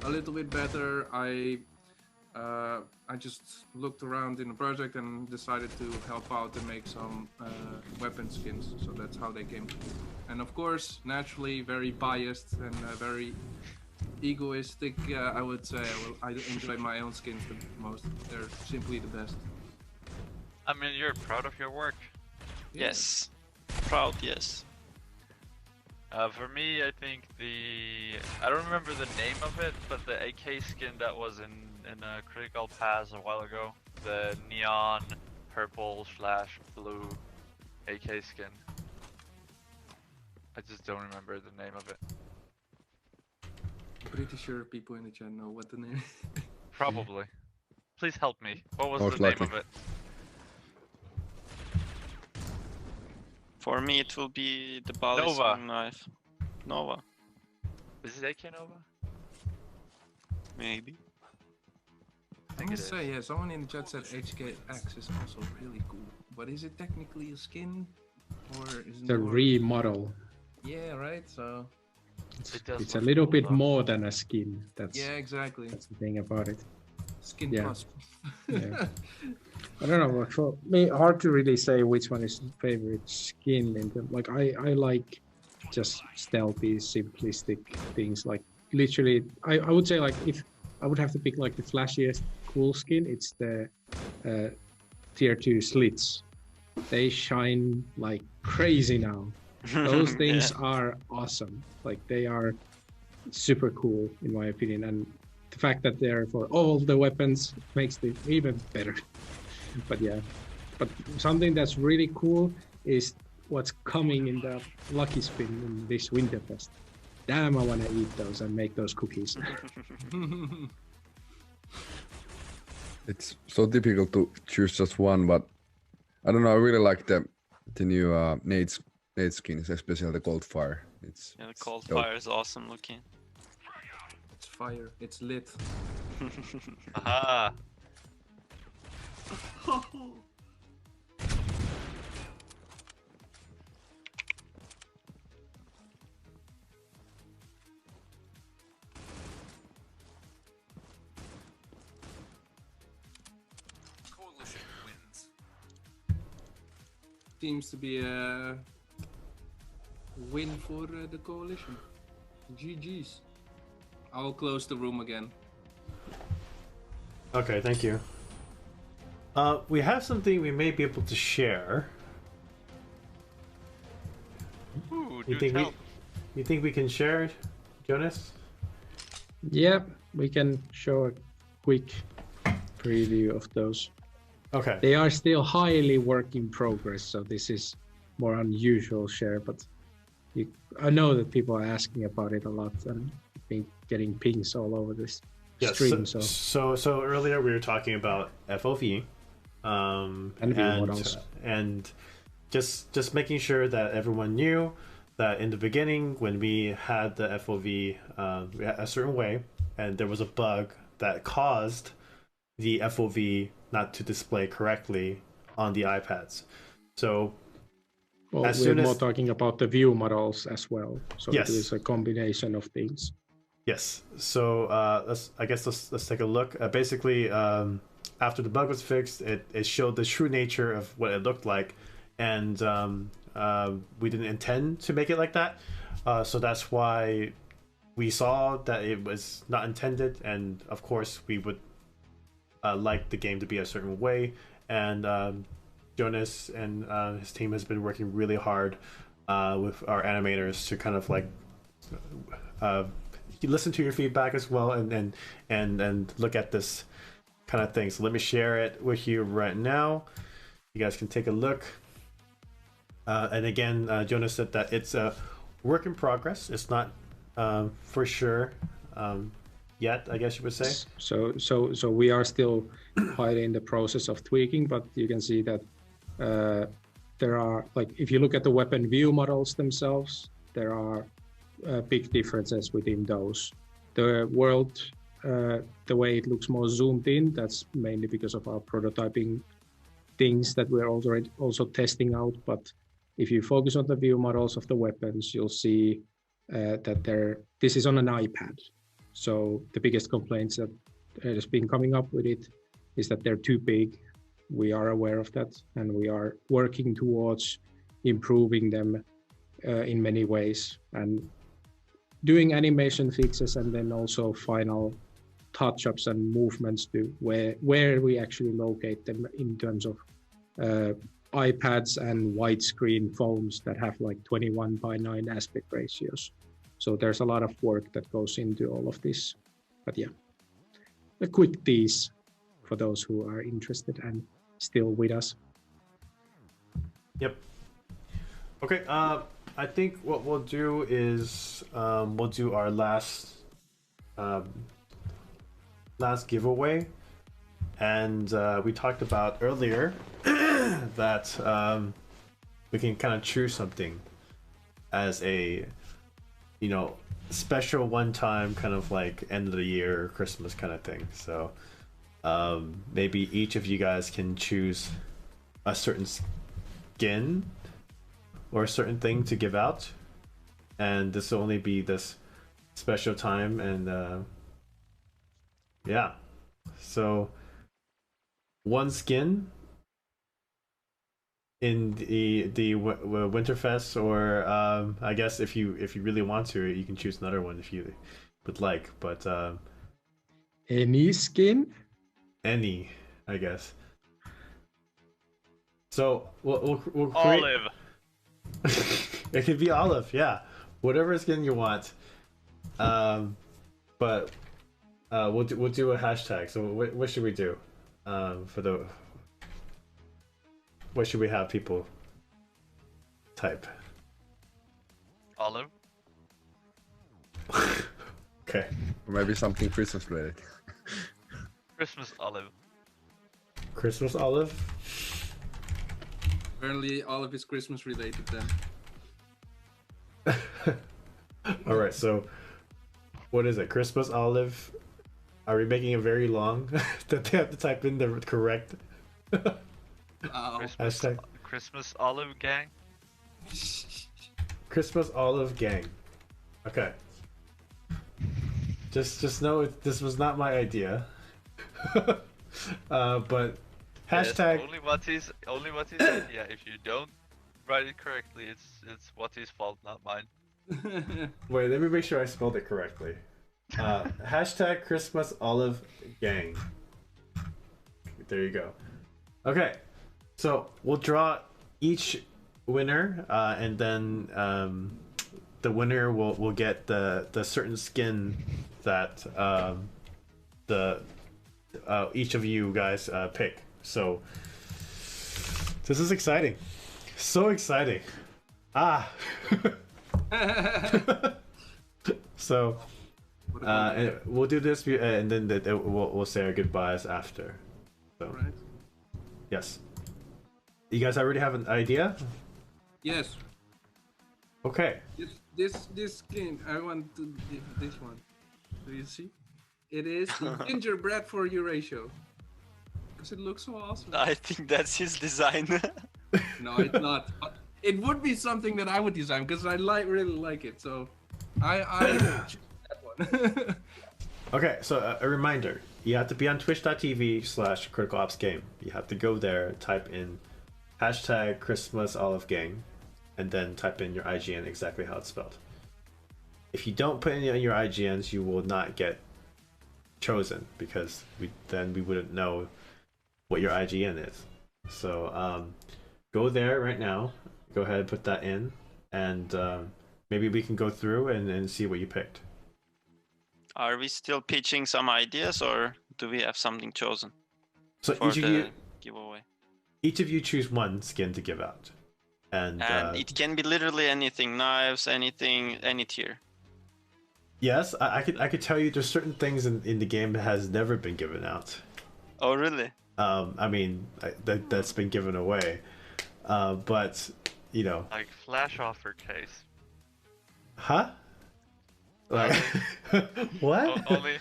a little bit better. I just looked around in the project and decided to help out and make some weapon skins. So that's how they came to me. And of course, naturally, very biased and very egoistic. I would say I enjoy my own skins the most. They're simply the best. I mean, you're proud of your work. Yes. Proud, yes. For me, I think I don't remember the name of it, but the AK skin that was in Critical Pass a while ago, the neon purple/blue AK skin. I just don't remember the name of it. Pretty sure people in the chat know what the name is. Probably. Please help me. What was Most the likely. name of it? For me, it will be the ballistic Nova. knife. Nova, Is it AK Nova? maybe. I must say, yeah, someone in the chat said HKX is also really cool. But is it technically a skin? Or is it The more... remodel. Yeah, right? So... It's a little bit more than a skin. That's exactly. That's the thing about it. Skin Yeah. plus. Yeah. I don't know. For me, hard to really say which one is favorite skin. Like I like just stealthy, simplistic things. Like literally, I would say like if I would have to pick like the flashiest cool skin, it's the tier 2 slits. They shine like crazy now. Those things are awesome. Like they are super cool in my opinion, and the fact that they're for all the weapons makes it even better. But yeah, but something that's really cool is what's coming in the Lucky Spin in this Winterfest. Damn, I want to eat those and make those cookies. It's so difficult to choose just one, but I don't know. I really like the new Nate skins, especially the Cold Fire. Yeah, the Cold dope. Fire is awesome looking. It's fire. It's lit. Aha! Coalition wins. Seems to be a win for the coalition. GG's. I'll close the room again. Okay, thank you. We have something we may be able to share. Ooh, You do think tell. you think we can share it, Jonas? Yeah, we can show a quick preview of those. Okay. They are still highly work in progress, so this is more unusual share, but I know that people are asking about it a lot and been getting pings all over this stream. So earlier we were talking about FOV, and just making sure that everyone knew that in the beginning when we had the FOV a certain way, and there was a bug that caused the FOV not to display correctly on the iPads. So we're more talking about the view models as well. So yes. It is a combination of things. Yes. So let's take a look. Basically, after the bug was fixed, it showed the true nature of what it looked like, and we didn't intend to make it like that. So that's why we saw that it was not intended, and of course we would like the game to be a certain way. And Jonas and his team has been working really hard with our animators to kind of like listen to your feedback as well, and look at this kind of thing. So let me share it with you right now. You guys can take a look. And again, Jonas said that it's a work in progress. It's not for sure yet, I guess you would say. So we are still highly in the process of tweaking, but you can see that there are, like, if you look at the weapon view models themselves, there are big differences within those. The world, the way it looks more zoomed in, that's mainly because of our prototyping things that we're already also testing out. But if you focus on the view models of the weapons, you'll see that this is on an iPad. So the biggest complaints that has been coming up with it is that they're too big. We are aware of that, and we are working towards improving them in many ways, and doing animation fixes, and then also final touch-ups and movements to where we actually locate them in terms of iPads and widescreen phones that have like 21:9 aspect ratios. So there's a lot of work that goes into all of this. But yeah, a quick tease for those who are interested and still with us. Yep. Okay, I think what we'll do is we'll do our last giveaway. And we talked about earlier that we can kind of choose something as a, you know, special one-time kind of like end of the year or Christmas kind of thing. So maybe each of you guys can choose a certain skin or a certain thing to give out, and this will only be this special time. And yeah, so one skin in the Winterfest, or I guess if you really want to, you can choose another one if you would like. But any skin, any, I guess. So we'll create... Olive. It could be olive, yeah, whatever skin you want. But we'll do a hashtag. So what should we do? What should we have people type? Olive. Okay. Or maybe something Christmas related. Christmas olive. Christmas olive. Apparently, olive is Christmas related then. All right. So, what is it? Christmas olive. Are we making it very long that they have to type in the correct? Christmas olive gang. Christmas olive gang. Okay. Just know this was not my idea. But hashtag. Yes, only what he said. Yeah, if you don't write it correctly, it's Wati's fault, not mine. Wait, let me make sure I spelled it correctly. Hashtag Christmas olive gang. There you go. Okay, so we'll draw each winner, and then the winner will get the certain skin that each of you guys pick. So this is exciting, so exciting. So we'll do this, and then we'll say our goodbyes after. So Right. yes, you guys already have an idea? Yes. Okay. This skin, I want to this one. Do you see? It is the gingerbread for Eurasia. Because it looks so awesome. I think that's his design. No, it's not. It would be something that I would design because I really like it. So I choose that one. Okay, so a reminder. You have to be on twitch.tv/criticalopsgame. You have to go there, type in hashtag Christmas Olive Gang, and then type in your IGN exactly how it's spelled. if you don't put any on your IGNs, you will not get chosen because then we wouldn't know what your IGN is. So go there right now. Go ahead and put that in, and maybe we can go through and see what you picked. Are we still pitching some ideas, or do we have something chosen So for each of the you, giveaway? each of you choose one skin to give out, and it can be literally anything, knives, anything, any tier. yes, I could tell you there's certain things in the game that has never been given out. Oh, really? I mean that's been given away, but you know. Like flash offer case. Huh? Like what? Only.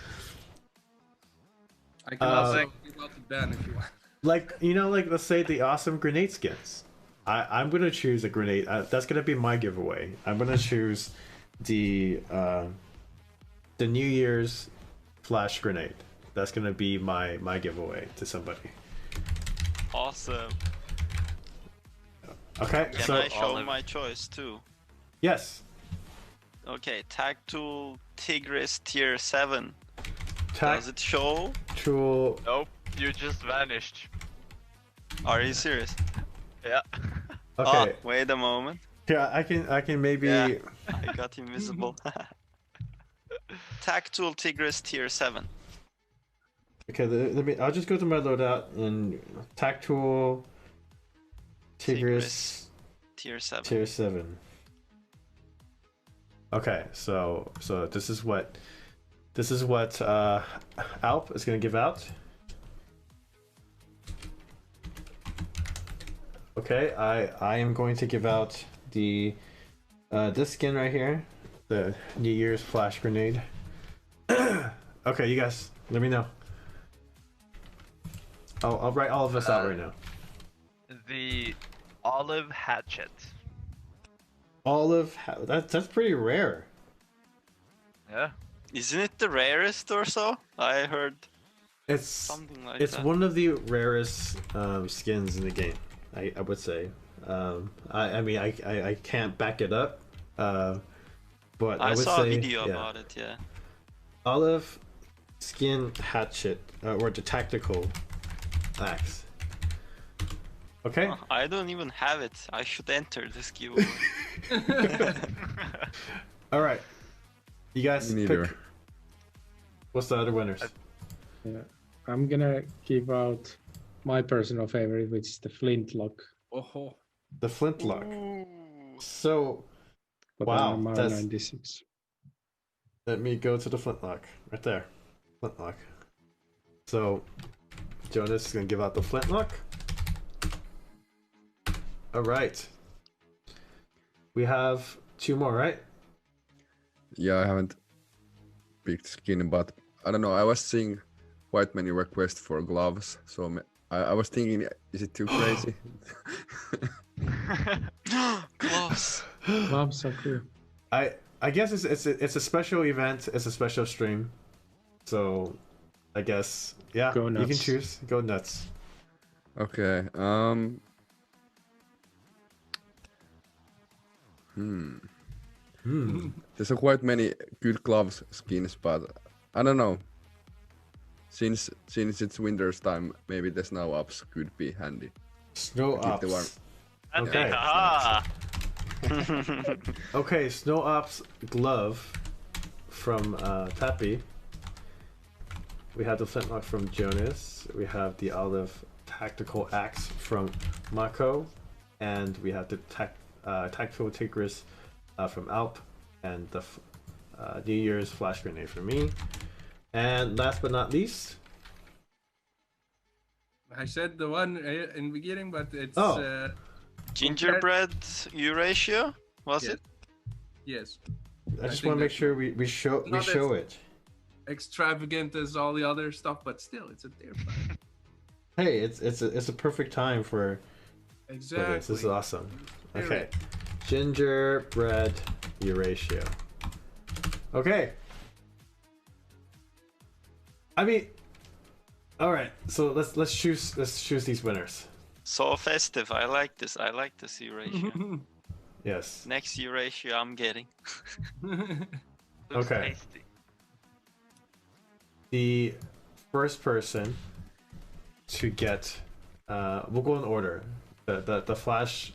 I can also give out the ban if you want. Like, you know, like let's say the awesome grenade skins. I'm gonna choose a grenade. That's gonna be my giveaway. I'm gonna choose the New Year's flash grenade. That's gonna be my giveaway to somebody. Awesome. Okay, Can so I show my choice too? yes. Okay, tag tool Tigris tier 7. Tag Does it show? tool. Nope, you just vanished. Are you serious? Yeah. Okay. Oh, wait a moment. Yeah, I can maybe. Yeah. I got invisible. Tag tool Tigris tier 7. Okay, let me. I'll just go to my loadout and tactool Tigris tier 7. tier 7. Okay, so this is what Alp is gonna give out. Okay, I am going to give out the this skin right here, the New Year's flash grenade. Okay, you guys, let me know. I'll write all of this out right now. The olive hatchet. That's pretty rare. Yeah. Isn't it the rarest or so? I heard It's something like it's that. one of the rarest skins in the game. I would say. I mean I can't back it up. But I would saw say, a video yeah. about it, yeah. Olive skin hatchet or the tactical axe. Okay. I don't even have it. I should enter this giveaway. All right. You guys Me pick. neither. What's the other winners? Yeah. I'm gonna give out my personal favorite, which is the flintlock. Oh, The flintlock. So But wow, I'm that's- 96. let me go to the flintlock right there. Flintlock. So Jonas is gonna give out the flintlock. All right. We have 2 more, right? Yeah, I haven't picked skin, but I don't know. I was seeing quite many requests for gloves, so I was thinking, is it too crazy? Gloves. Gloves are cool. I guess it's a special event. It's a special stream. So I guess yeah. Go You can nuts. choose. Go nuts. Okay. There's quite many good gloves skins, but I don't know. Since it's winter's time, maybe the snow ups could be handy. Snow Keep the warm. Ops. Okay. Ah. Okay, Snow Ops glove from Tappy. We have the flintlock from Jonas. We have the olive tactical axe from Mako, and we have the tactical Tigris from Alp, and the New Year's flash grenade from me. And last but not least, I said the one in the beginning, but it's Oh. Gingerbread Eurasia, was Yes. it? Yes, I just think want to make that's sure we show it. extravagant as all the other stuff, but still, it's a tier 5. Hey, it's a perfect time for Exactly. this. This is awesome. Very Okay, gingerbread Eurasia. Okay. I mean, all right. So let's choose these winners. So festive. I like this. I like this Eurasia. Yes. Next Eurasia I'm getting. Looks Okay. tasty. The first person to get, we'll go in order. The flash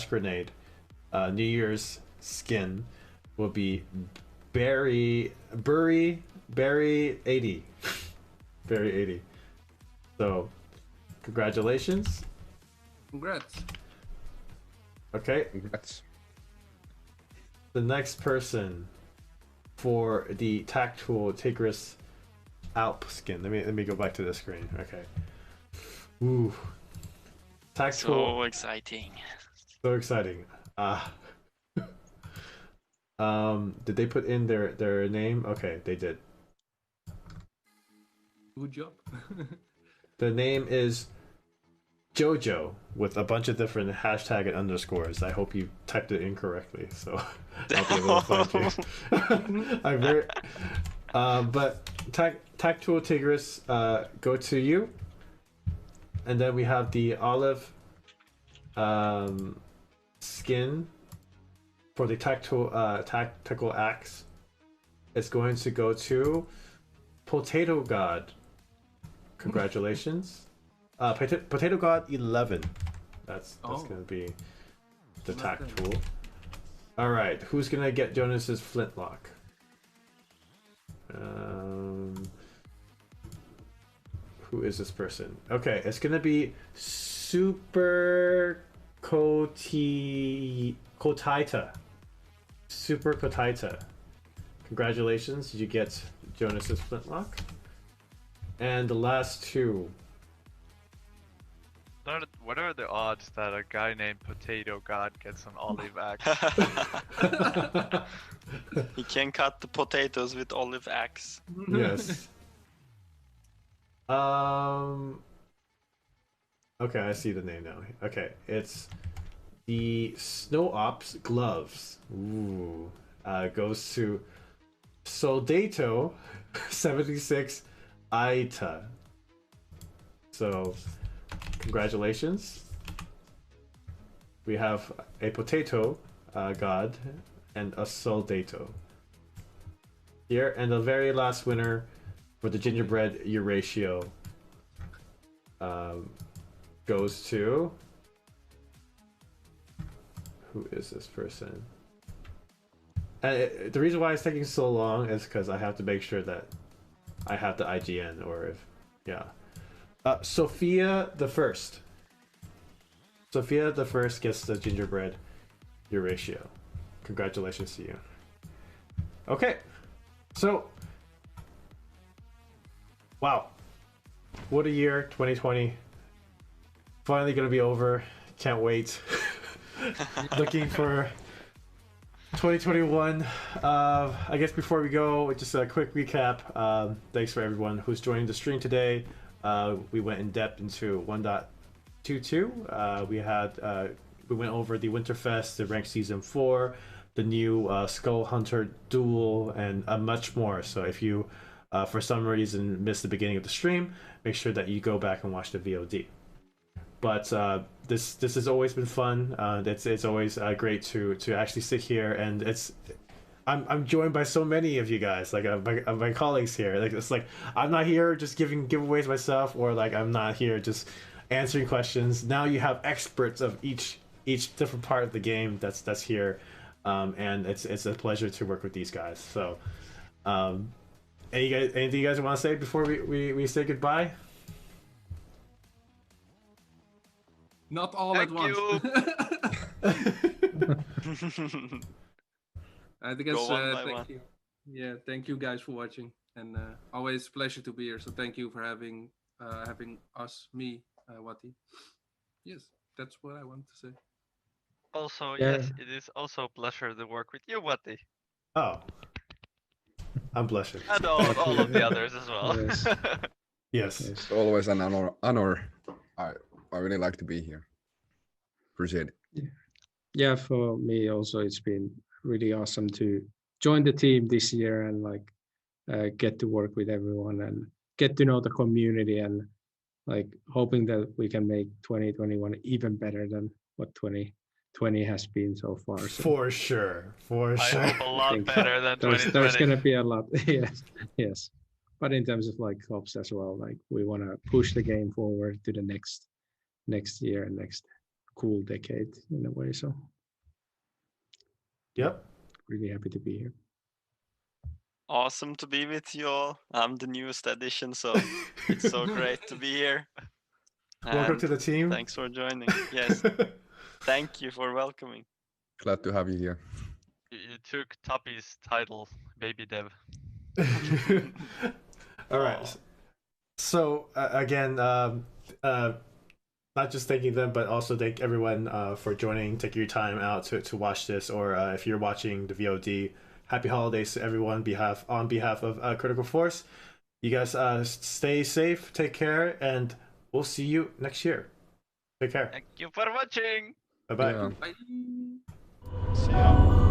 grenade, New Year's skin will be Barry 80. Barry 80. So, congratulations. Congrats. Okay, Congrats. the next person for the Tactual Tigris Alp skin. Let me go back to the screen. Okay. Ooh. Tactual. So exciting. So exciting. Did they put in their name? Okay, they did. Good job. The name is Jojo with a bunch of different hashtag and underscores. I hope you typed it incorrectly, so I'll be able to find you. I'm very. But Tactual Tigris, go to you, and then we have the olive skin for the tactical axe. It's going to go to Potato God. Congratulations. Potato God 11. That's gonna be the tactical. All right, who's gonna get Jonas's flintlock? Who is this person? Okay, it's gonna be Super Kotaita. Super Kotaita. Congratulations, you get Jonas's flintlock. And the last two. What are the odds that a guy named Potato God gets an olive axe? He can cut the potatoes with olive axe. Yes. Okay, I see the name now. Okay, it's the Snow Ops gloves. Ooh. Goes to Soldato 76 Aita. So, congratulations. We have a potato god and a Soldato. Here, and the very last winner for the gingerbread Euratio goes to... Who is this person? And the reason why it's taking so long is because I have to make sure that I have the IGN, or if... Yeah. Sophia the First. Sophia the First gets the gingerbread Euratio. Congratulations to you. Okay. So... Wow. What a year, 2020. Finally gonna be over. Can't wait. Looking for 2021. I guess before we go, just a quick recap. Thanks for everyone who's joining the stream today. We went in depth into 1.22. We went over the Winterfest, the ranked season 4, the new Skull Hunter duel, and much more. So if you, for some reason, missed the beginning of the stream, make sure that you go back and watch the VOD. But this has always been fun. It's always great to actually sit here, and I'm joined by so many of you guys, like my colleagues here. Like it's like I'm not here just giving giveaways myself, or like I'm not here just answering questions. Now you have experts of each different part of the game that's here, and it's a pleasure to work with these guys. So, anything you guys want to say before we say goodbye? Not all at once. I think it's thank you. Yeah, thank you guys for watching, and always a pleasure to be here. So thank you for having me, Wati. Yes, that's what I want to say. Also, yes, it is also a pleasure to work with you, Wati. Oh, I'm blushing. And all of the others as well. Yes. It's always an honor. I really like to be here. Appreciate it. Yeah, for me also, it's been really awesome to join the team this year and like get to work with everyone and get to know the community, and like hoping that we can make 2021 even better than what 2020 20 has been so far. So For sure. For I sure. hope a lot better than there's 2020. gonna be a lot. Yes, yes. But in terms of like hopes as well, like we want to push the game forward to the next year, next cool decade in a way. So Yep. really happy to be here. Awesome to be with you all. I'm the newest addition, so it's so great to be here. Welcome to And the team. thanks for joining. Yes, thank you for welcoming. Glad to have you here. You took Tuppy's title, baby dev. All right. So again, not just thanking them, but also thank everyone for joining, taking your time out to watch this, or if you're watching the VOD, happy holidays to everyone on behalf of Critical Force. You guys stay safe, take care, and we'll see you next year. Take care. Thank you for watching. Bye-bye. Yeah. Bye. See you.